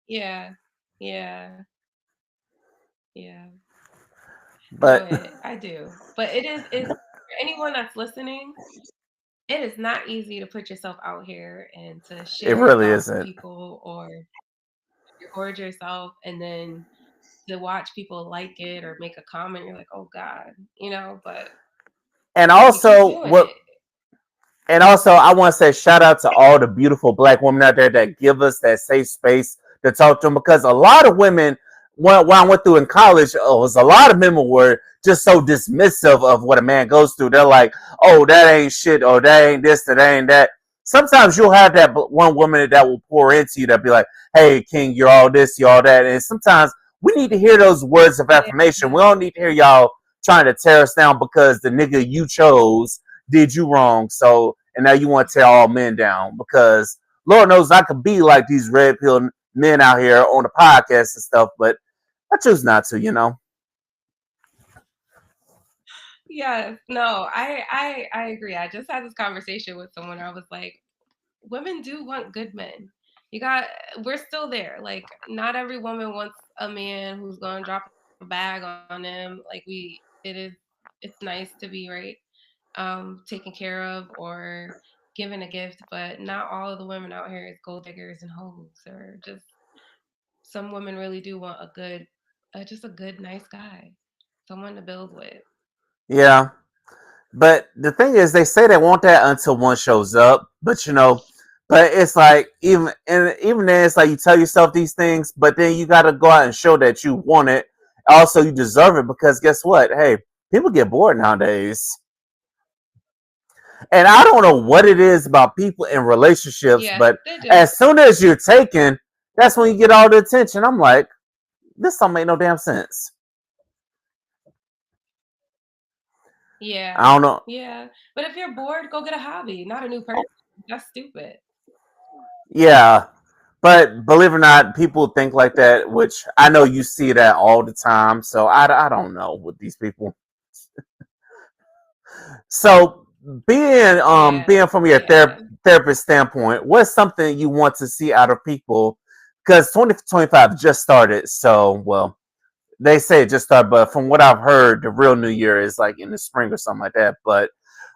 Yeah. Yeah. Yeah. I But enjoy it. I do. But it's for anyone that's listening, it is not easy to put yourself out here and to it share your really thoughts with isn't. people or record yourself and then to watch people like it or make a comment, you're like, oh God, but And you keep also, doing what it. And also, I want to say shout out to all the beautiful black women out there that give us that safe space to talk to them because a lot of women, what I went through in college, was a lot of women were just so dismissive of what a man goes through. They're like, oh, that ain't shit, or that ain't this, or that ain't that. Sometimes you'll have that one woman that will pour into you that be like, hey, King, you're all this, you're all that. And sometimes we need to hear those words of affirmation. Yeah. We don't need to hear y'all trying to tear us down because the nigga you chose did you wrong. So, and now you want to tear all men down because Lord knows I could be like these red pill men out here on the podcast and stuff, but I choose not to. Yes. No, I agree. I just had this conversation with someone. I was like, women do want good men. You got we're still there. Like not every woman wants a man who's gonna drop a bag on them. Like it's nice to be right, taken care of or given a gift, but not all of the women out here is gold diggers and hoes or just some women really do want a good just a good nice guy, someone to build with. Yeah. But the thing is, they say they want that until one shows up. But it's like even then, it's like you tell yourself these things, but then you got to go out and show that you want it. Also, you deserve it because guess what? Hey, people get bored nowadays. And I don't know what it is about people in relationships, Yeah, but they do. as soon as you're taken, that's when you get all the attention. I'm like, this don't make no damn sense. I Yeah. don't know. Yeah. But if you're bored, go get a hobby, not a new person. That's stupid. Yeah, but believe it or not, people think like that, which I know you see that all the time. So I don't know with these people. So being Yeah. from your Yeah. therapist standpoint, what's something you want to see out of people? Because 2025 just started, so well they say it just started, but from what I've heard, the real New Year is like in the spring or something like that. But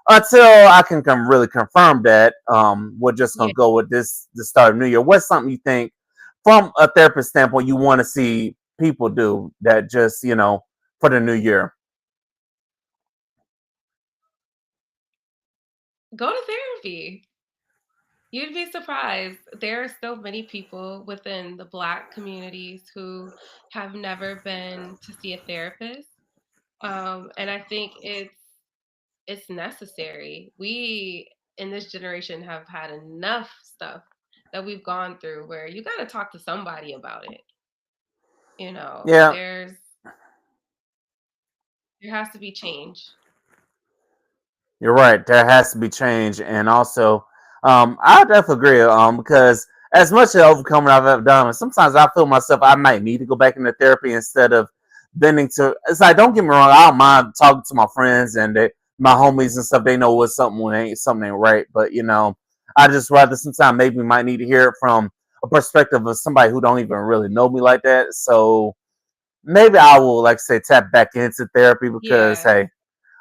until I can really confirm that, we're just Yeah. gonna go with the start of New Year. What's something you think, from a therapist standpoint, you want to see people do that just for the new year? Go to therapy. You'd be surprised. There are still many people within the Black communities who have never been to see a therapist. And I think it's necessary. We in this generation have had enough stuff that we've gone through where you got to talk to somebody about it. You know, Yeah, there has to be change. you're right. There has to be change, and also, I definitely agree. Because as much as overcoming I've ever done, sometimes I feel myself I might need to go back into therapy instead of bending to. It's like, don't get me wrong, I don't mind talking to my friends and my homies and stuff. They know what something ain't right, but I just rather sometimes maybe might need to hear it from a perspective of somebody who don't even really know me like that. So maybe I will, like say, tap back into therapy because Yeah. hey,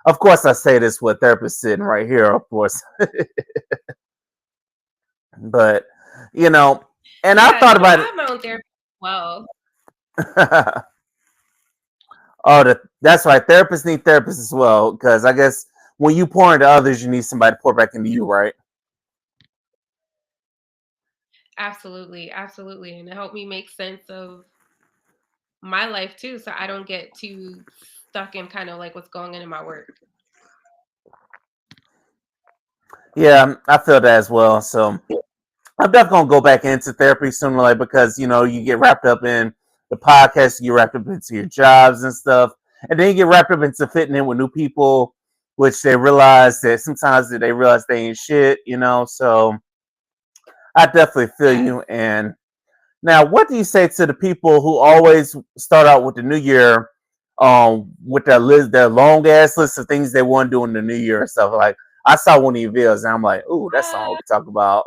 of course, I say this with a therapist sitting right here, of course. But you know, and I Yeah, thought I about have my own therapist as well. it. That's right. Therapists need therapists as well because I guess when you pour into others, you need somebody to pour back into you, right? Absolutely, absolutely. And it helped me make sense of my life too, so I don't get too stuck in kind of like what's going on in my work. Yeah, I feel that as well. So I'm definitely gonna go back into therapy sooner or later because you get wrapped up in the podcast, you get wrapped up into your jobs and stuff, and then you get wrapped up into fitting in with new people, which they realize that sometimes they realize they ain't shit. So I definitely feel Yes. you. And now, what do you say to the people who always start out with the new year, with their long ass list of things they want to do in the new year and stuff? Like I saw one of your videos, and I'm like, ooh, that's all we What? talk about.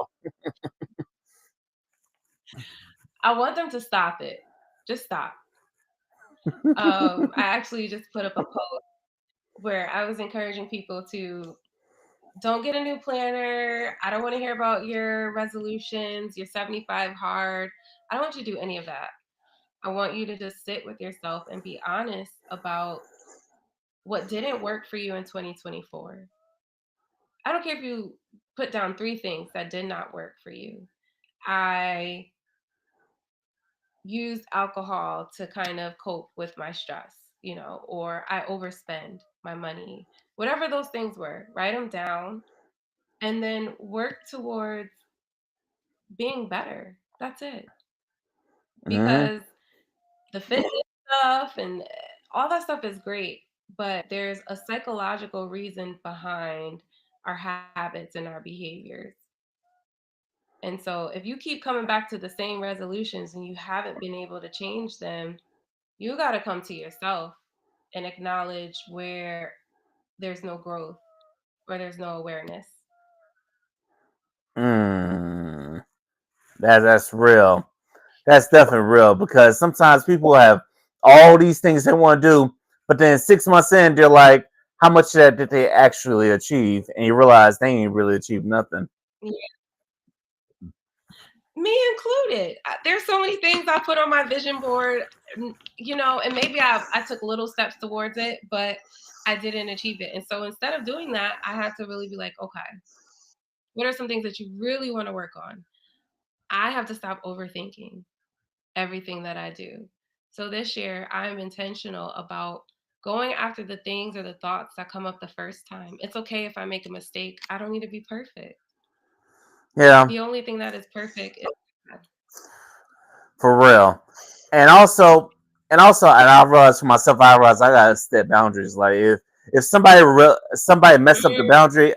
I want them to stop it. Just stop. I actually just put up a post where I was encouraging people to don't get a new planner. I don't want to hear about your resolutions, your 75 hard. I don't want you to do any of that. I want you to just sit with yourself and be honest about what didn't work for you in 2024. I don't care if you put down 3 things that did not work for you. I used alcohol to kind of cope with my stress, or I overspend my money. Whatever those things were, write them down and then work towards being better. That's it. Mm-hmm. Because the fitness stuff and all that stuff is great, but there's a psychological reason behind our habits and our behaviors. And so if you keep coming back to the same resolutions and you haven't been able to change them, you got to come to yourself and acknowledge where there's no growth or there's no awareness. Mm. That's real. That's definitely real because sometimes people have all these things they want to do, but then 6 months in, they're like, how much of that did they actually achieve? And you realize they ain't really achieved nothing. Yeah, me included. There's so many things I put on my vision board, and maybe I took little steps towards it, but I didn't achieve it. And so instead of doing that, I had to really be like, okay, what are some things that you really want to work on? I have to stop overthinking everything that I do. So this year, I'm intentional about going after the things or the thoughts that come up the first time. It's okay if I make a mistake. I don't need to be perfect. Yeah, The only thing that is perfect is God. for real. And also, and I realized for myself, I realized I gotta set boundaries. Like if somebody messed up the Mhm. boundary,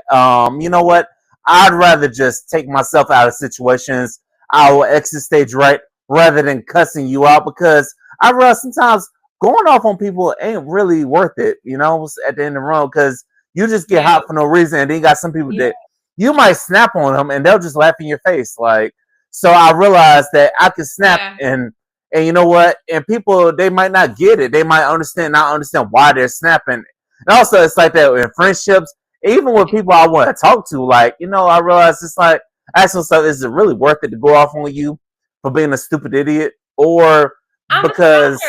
you know what? I'd rather just take myself out of situations. I will exit stage right rather than cussing you out because I realize sometimes going off on people ain't really worth it. At the end of the road because you just get Yeah, hot for no reason, and then you got some people yeah, that you might snap on them and they'll just laugh in your face. Like so I realized that I could snap yeah, and you know what? And people they might not get it. They might not understand why they're snapping. And also it's like that in friendships, even with people I want to talk to, like, I realize it's like ask myself, is it really worth it to go off on you for being a stupid idiot? Or I'm a snapper. because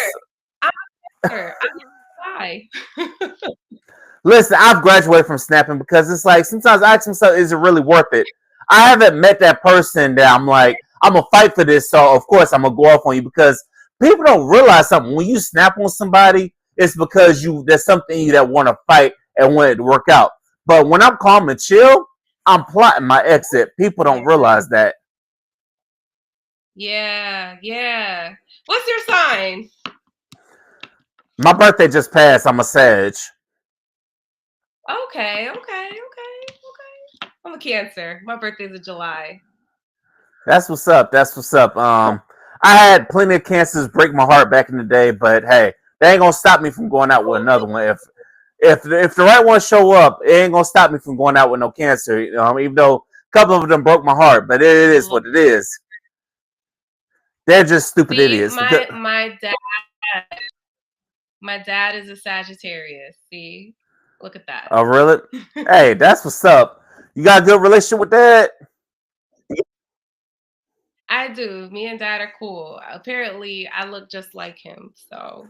I'm a snapper. I don't know why. listen, I've graduated from snapping because it's like sometimes I ask myself, is it really worth it? I haven't met that person that I'm like, I'm gonna fight for this, so of course I'm gonna go off on you because people don't realize something. When you snap on somebody, it's because you there's something in you that want to fight and want it to work out. But when I'm calm and chill, I'm plotting my exit. People don't Yeah. realize that. Yeah. Yeah. What's your sign? My birthday just passed. I'm a Sag. Okay. Okay. Okay. Okay. I'm a Cancer. My birthday's in July. That's what's up. That's what's up. I had plenty of cancers break my heart back in the day, but hey, they ain't gonna stop me from going out with another one. If the right one show up, it ain't gonna stop me from going out with no cancer. Even though a couple of them broke my heart, but it is what it is. They're just stupid See, idiots. Because my dad is a Sagittarius. See, look at that. oh really? Hey, that's what's up. You got a good relationship with that? I do. Me and dad are cool. Apparently, I look just like him, so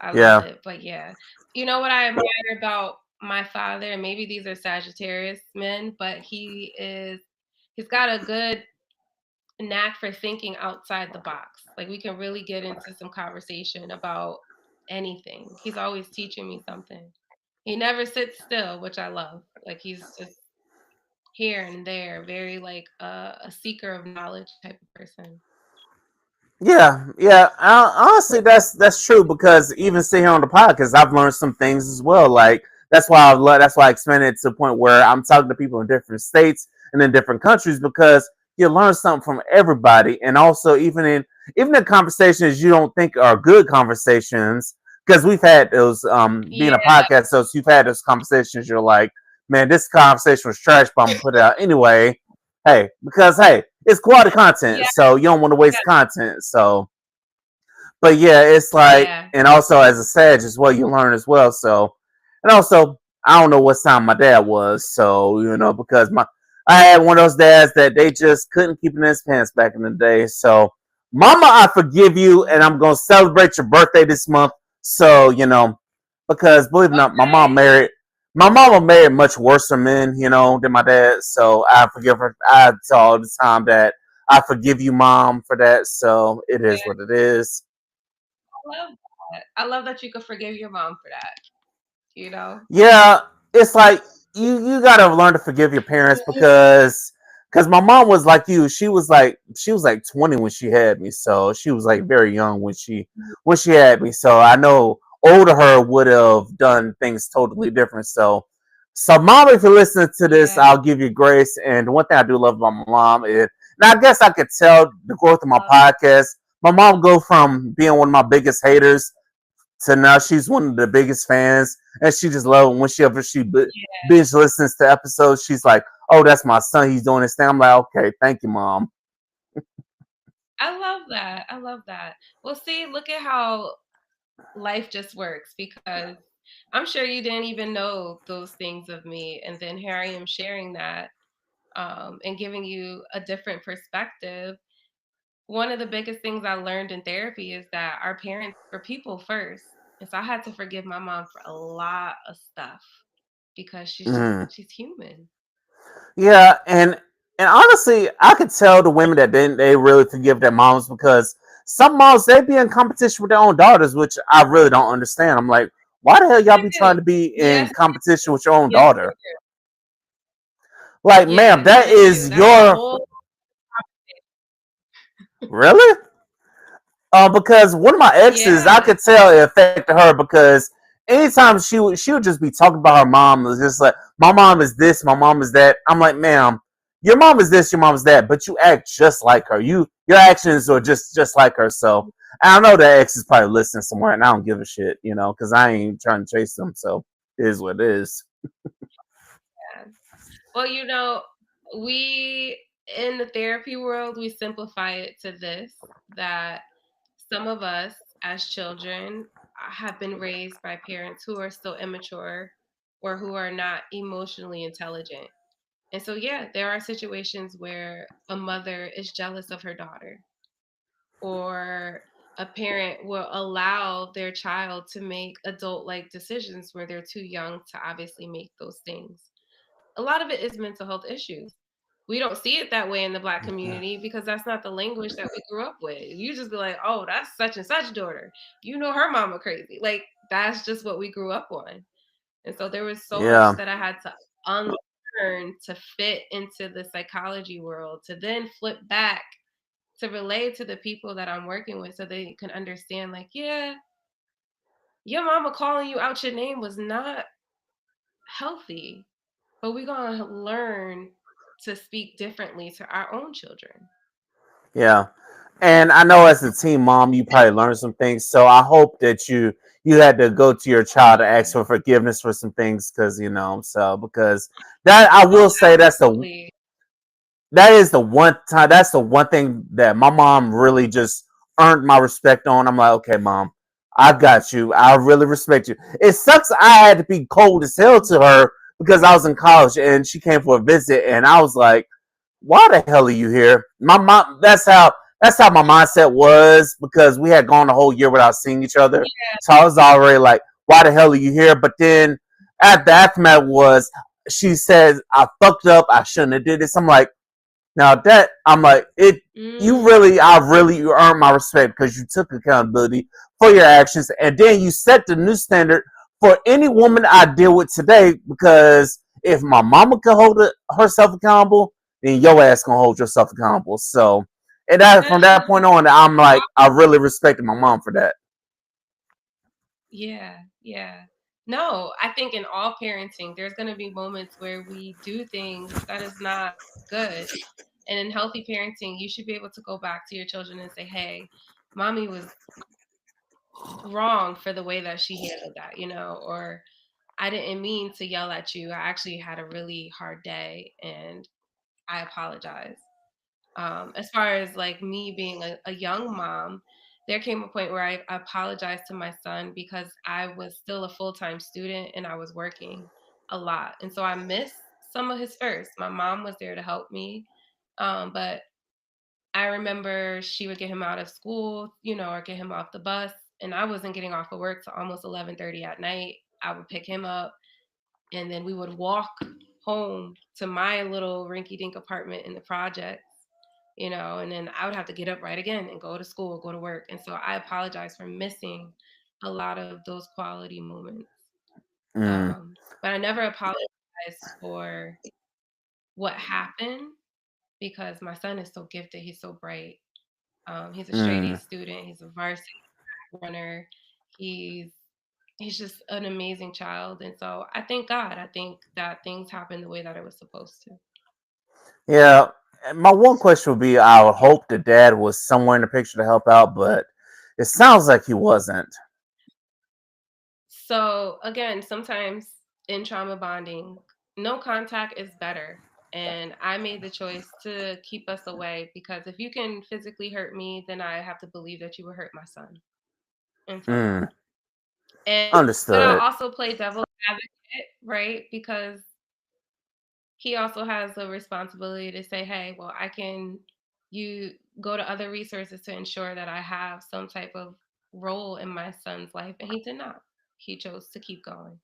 I love Yeah. it. But yeah, you know what I admire about my father, and maybe these are Sagittarius men, but he's got a good knack for thinking outside the box. Like we can really get into some conversation about anything. He's always teaching me something. He never sits still, which I love. Like he's just here and there, very like a seeker of knowledge type of person. Yeah, yeah. Honestly, that's true because even sitting here on the podcast, I've learned some things as well. Like that's why I love. That's why I expanded to the point where I'm talking to people in different states and in different countries because you learn something from everybody, and also even in conversations you don't think are good conversations because we've had those. Being Yeah, a podcast, so you've had those conversations. You're like, man, this conversation was trash, but I'm gonna put it out anyway. Hey, because hey, it's quality content, yeah, so you don't want to waste content. So, but yeah, it's like, yeah, and also as a Sag as well, you learn as well. So, and also, I don't know what sign my dad was, so because I had one of those dads that they just couldn't keep it in his pants back in the day. So, Mama, I forgive you, and yeah. I'm gonna celebrate your birthday this month. So, because believe it or not, Okay. my mama married much worse men, than my dad. So I forgive her. I tell all the time that I forgive you, mom, for that. So it is what it is. I love that. I love that you could forgive your mom for that. You know. Yeah, it's like you gotta learn to forgive your parents because my mom was like you. She was like 20 when she had me, so she was like very young when she had me. So I know older her would have done things totally different. So mom, if you're listening to this, Yeah. I'll give you grace. And the one thing I do love about my mom is, and I guess I could tell the growth of my podcast. My mom go from being one of my biggest haters so now she's one of the biggest fans, and she just loves when she binge listens to episodes. She's like, "Oh, that's my son. He's doing this thing." I'm like, "Okay, thank you, mom." I love that. I love that. Well, see, look at how life just works because I'm sure you didn't even know those things of me. And then here I am sharing that and giving you a different perspective. One of the biggest things I learned in therapy is that our parents were people first. And so I had to forgive my mom for a lot of stuff because Mm. she's human. Yeah, and honestly, I could tell the women that didn't they really forgive their moms because some moms they be in competition with their own daughters, which I really don't understand. I'm like, why the hell y'all I be trying do. to be in Yes, competition with your own yes, daughter? Like, ma'am, yes, that they do. is That's a your whole really. Because one of my exes, I yeah. could tell it affected her because anytime she would just be talking about her mom, it was just like my mom is this, my mom is that. I'm like, ma'am, your mom is this, your mom is that, but you act just like her. Your actions are just like her. So I know that ex is probably listening somewhere, and I don't give a shit, because I ain't trying to chase them. So it is what it is. Yeah. Well, we in the therapy world, we simplify it to this that some of us as children have been raised by parents who are still immature or who are not emotionally intelligent. And so, yeah, there are situations where a mother is jealous of her daughter, or a parent will allow their child to make adult like decisions where they're too young to obviously make those things. A lot of it is mental health issues. We don't see it that way in the Black community because that's not the language that we grew up with. You just be like, "Oh, that's such and such daughter. You know her mama crazy." Like that's just what we grew up on. And so there was so much Yeah, that I had to unlearn to fit into the psychology world, to then flip back to relate to the people that I'm working with so they can understand, like, yeah, your mama calling you out your name was not healthy, but we're going to learn to speak differently to our own children. yeah. And I know as a teen mom, you probably learned some things. So I hope that you had to go to your child to ask Yeah. for forgiveness for some things, because so because that I Oh, will say absolutely. that is the one time that's the one thing that my mom really just earned my respect on. I'm like, okay, mom, I got you. I really respect you. It sucks I had to be cold as hell to her because I was in college and she came for a visit and I was like, why the hell are you here? My mom. That's how my mindset was because we had gone the whole year without seeing each other. So I was already like, why the hell are you here? But then at the aftermath was she said I fucked up. I shouldn't have did this. I'm like, now that I'm like it. I really you earned my respect because you took accountability for your actions, and then you set the new standard for any woman I deal with today. Because if my mama can hold herself accountable, then your ass gonna hold yourself accountable. So, and that from that point on, I'm like, I really respected my mom for that. Yeah, yeah. No, I think in all parenting, there's going to be moments where we do things that is not good. And in healthy parenting, you should be able to go back to your children and say, hey, mommy was wrong for the way that she handled that, or I didn't mean to yell at you. I actually had a really hard day and I apologize. As far as like me being a young mom, there came a point where I apologized to my son because I was still a full time student and I was working a lot. And so I missed some of his first. My mom was there to help me. But I remember she would get him out of school, or get him off the bus. And I wasn't getting off of work till almost 11:30 at night. I would pick him up and then we would walk home to my little rinky dink apartment in the projects, and then I would have to get up right again and go to school, go to work. And so I apologize for missing a lot of those quality moments. Mm, But I never apologized for what happened because my son is so gifted. He's so bright. He's a straight A mm. student. He's a varsity runner. He's he's just an amazing child. And so I thank God. I think that things happened the way that it was supposed to. Yeah. My one question would be: I would hope the dad was somewhere in the picture to help out, but it sounds like he wasn't. So again, sometimes in trauma bonding, no contact is better. And I made the choice to keep us away because if you can physically hurt me, then I have to believe that you will hurt my son. And so no. Mm, And but I'll understood. also play devil's advocate, right? Because he also has a responsibility to say, hey, well, I can you go to other resources to ensure that I have some type of role in my son's life. And he did not. He chose to keep going.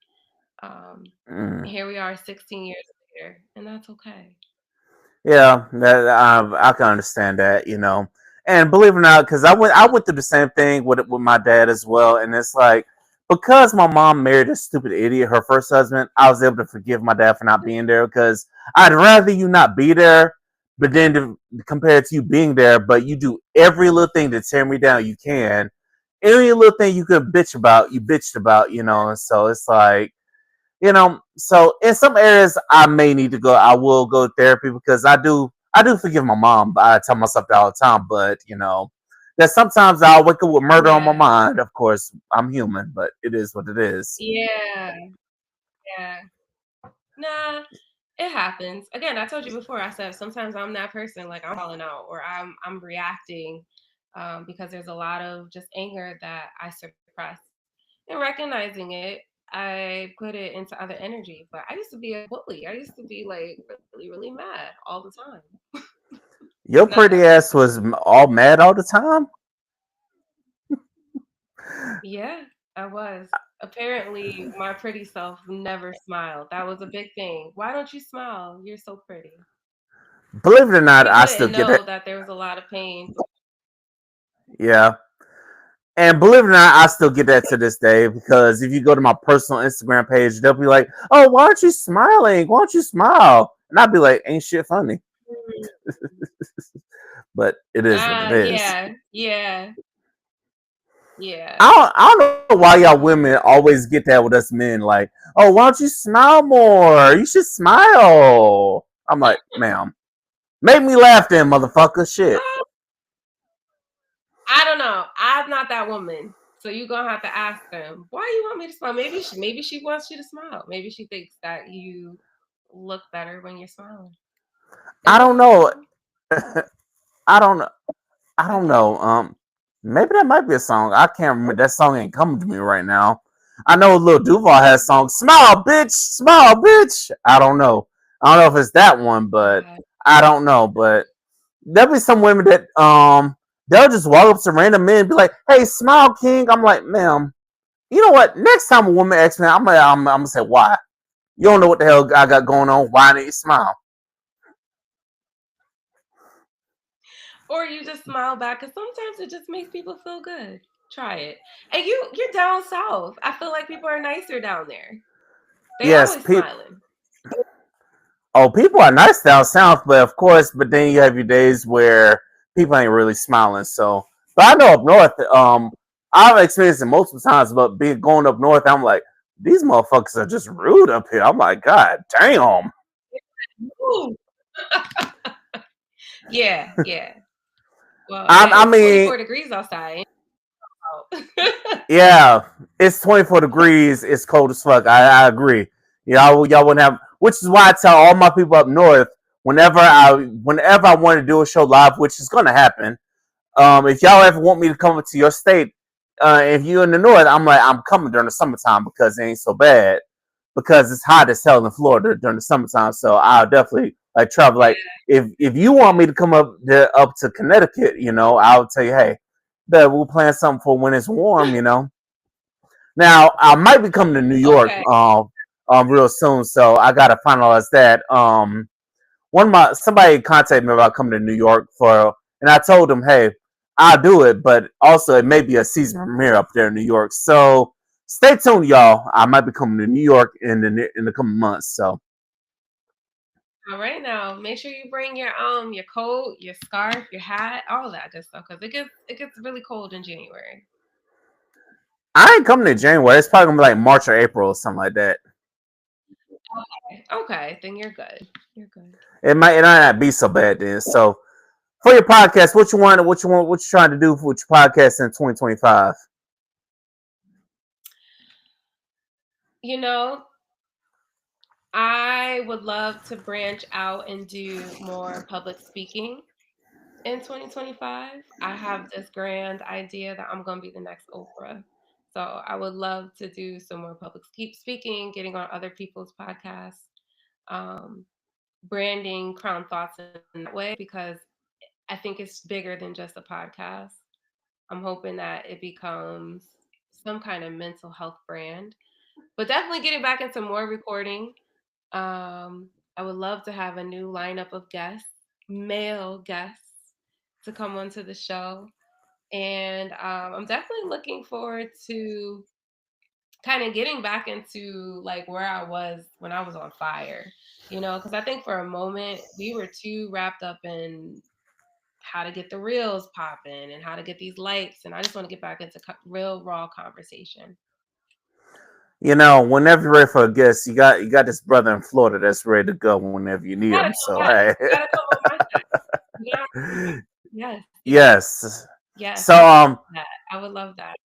Um, Mm. Here we are 16 years later, and that's okay. Yeah, I can understand that. And believe it or not, because I went through the same thing with my dad as well, and it's like because my mom married a stupid idiot, her first husband, I was able to forgive my dad for not being there because I'd rather you not be there, but then compared to you being there, but you do every little thing to tear me down, you can. Any little thing you could bitch about, you bitched about. And so it's like so in some areas I may need to go. I will go to therapy because I do forgive my mom. I tell myself that all the time, but that sometimes I'll wake up with murder on my Yeah. mind. Of course, I'm human, but it is what it is. Yeah. Yeah. Nah, it happens. Again, I told you before, I said sometimes I'm that person, like I'm falling out or I'm reacting because there's a lot of just anger that I suppress. And recognizing it, I put it into other energy. But I used to be a bully. I used to be like really, really mad all the time. Your Not pretty that ass person. was all mad all the time. Yeah, I was. Apparently, my pretty self never smiled. That was a big thing. Why don't you smile? You're so pretty. Believe it or not, People I still didn't get know that. that there was a lot of pain. Yeah. And believe it or not, I still get that to this day because if you go to my personal Instagram page, they'll be like, "Oh, why aren't you smiling? Why don't you smile?" And I'll be like, "Ain't shit funny," Mm. but it is what it is. Yeah, yeah, yeah. I don't know why y'all women always get that with us men. Like, "Oh, why don't you smile more? You should smile." I'm like, "Ma'am, make me laugh, then, motherfucker." Shit. I don't know. I'm not that woman. So you're gonna have to ask them, why you want me to smile? Maybe she wants you to smile. Maybe she thinks that you look better when you're smiling. Is I it don't know. possible? I don't know. I don't know. Maybe that might be a song. I can't remember. That song ain't coming to me right now. I know Lil Duval has a song, "Smile, bitch, smile, bitch." I don't know. I don't know if it's that one, but God. I don't know. But there'll be some women that they'll just walk up to random men and be like, "Hey, smile, king." I'm like, "Ma'am, you know what? Next time a woman asks me, I'm gonna say why. You don't know what the hell I got going on. Why didn't you smile?" Or you just smile back because sometimes it just makes people feel good. Try it. And you're down south. I feel like people are nicer down there. They Yes, always people. smiling. Oh, people are nice down south, but of course, but then you have your days where people ain't really smiling. So, but I know up north, I've experienced it multiple times. But being going up north, I'm like, these motherfuckers are just rude up here. I'm like, God damn. Ooh. Yeah, yeah. Well, I it's mean, 24 degrees outside. Oh. yeah, it's 24 degrees. It's cold as fuck. I agree. Y'all wouldn't have, which is why I tell all my people up north whenever I want to do a show live, which is gonna happen. If y'all ever want me to come to your state, if you're in the north, I'm like, I'm coming during the summertime because it ain't so bad. Because it's hot as hell in Florida during the summertime, so I'll definitely like travel. Like if you want me to come up to Connecticut, I'll tell you, hey, bet we'll plan something for when it's warm. Now I might be coming to New York, Okay. real soon, so I gotta finalize that. Somebody contacted me about coming to New York and I told them, hey, I'll do it, but also it may be a season premiere up there in New York. So stay tuned, y'all. I might be coming to New York in the coming months. So All right now, make sure you bring your coat, your scarf, your hat, all that good stuff because it gets really cold in January. I ain't coming to January. It's probably gonna be like March or April or something like that. Okay, then you're good. You're good. It might not be so bad then. So for your podcast, what you trying to do with your podcast in 2025? You know, I would love to branch out and do more public speaking in 2025. I have this grand idea that I'm going to be the next Oprah. So I would love to do some more public keep speaking, getting on other people's podcasts, um, branding Crown Thoughts in that way because I think it's bigger than just a podcast. I'm hoping that it becomes some kind of mental health brand, but definitely getting back into more recording. I would love to have a new lineup of guests, male guests, to come onto the show. And I'm definitely looking forward to kind of getting back into like where I was when I was on fire, because I think for a moment we were too wrapped up in how to get the reels popping and how to get these likes. And I just want to get back into real, raw conversation. Whenever you're ready for a guest, you got this brother in Florida that's ready to go whenever you need him. So Yes, hey, you gotta come on my side. You gotta, yes, yes, yes. yes. So I would love that. I would love that.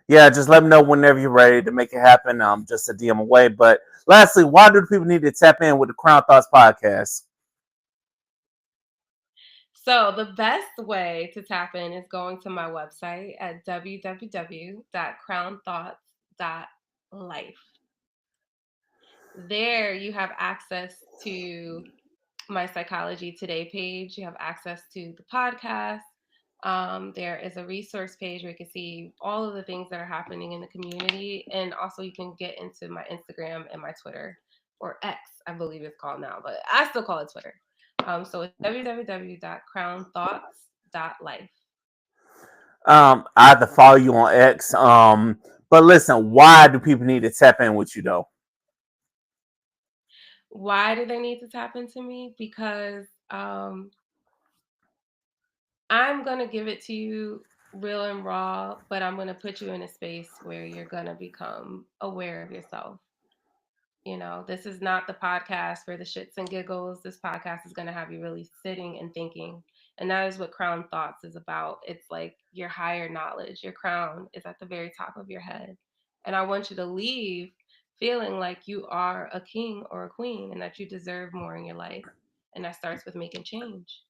yeah, just let me know whenever you're ready to make it happen. Just a DM away. But lastly, why do people need to tap in with the Crown Thoughts podcast? So the best way to tap in is going to my website at www.crownthoughts.life. There you have access to my Psychology Today page. You have access to the podcast. There is a resource page where you can see all of the things that are happening in the community. And also, you can get into my Instagram and my Twitter, or X, I believe it's called now, but I still call it Twitter. So it's www.crownthoughts.life. I have to follow you on X. But listen, why do people need to tap in with you though? Why do they need to tap into me? Because I'm gonna give it to you real and raw, but I'm gonna put you in a space where you're gonna become aware of yourself. This is not the podcast for the shits and giggles. This podcast is going to have you really sitting and thinking. And that is what Crown Thoughts is about. It's like your higher knowledge. Your crown is at the very top of your head. And I want you to leave feeling like you are a king or a queen and that you deserve more in your life. And that starts with making change.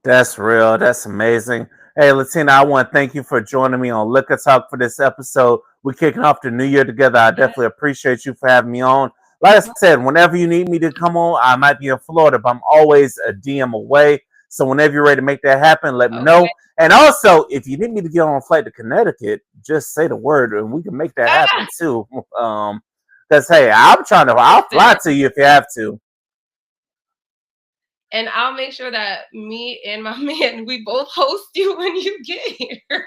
That's real. That's amazing. Hey, Latina, I want to thank you for joining me on Liquor Talk for this episode. We're kicking off the new year together. I Yes. definitely appreciate you for having me on. Like I said, whenever you need me to come on, I might be in Florida, but I'm always a DM away. So whenever you're ready to make that happen, let me Okay. know. And also, if you need me to get on a flight to Connecticut, just say the word and we can make that happen Ah, too. Because hey, I'll fly listen. to you if you have to. And I'll make sure that me and my man, we both host you when you get here.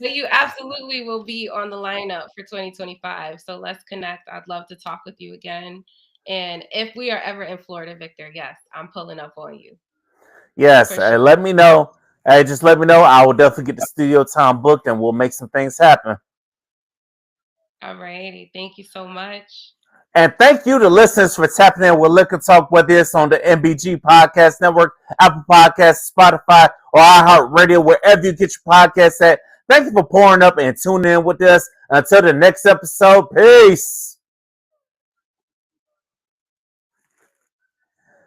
But you absolutely will be on the lineup for 2025. So let's connect. I'd love to talk with you again. And if we are ever in Florida, Victor, yes, I'm pulling up on you Yes, for sure. let me know. Hey, just let me know. I will definitely get the studio time booked and we'll make some things happen. All righty. Thank you so much. And thank you to listeners for tapping in with Liquor Talk, whether it's on the MBG Podcast Network, Apple Podcasts, Spotify, or iHeartRadio, wherever you get your podcasts at. Thank you for pouring up and tuning in with us. Until the next episode, peace.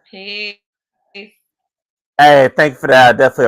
Peace. Hey, thank you for that. I definitely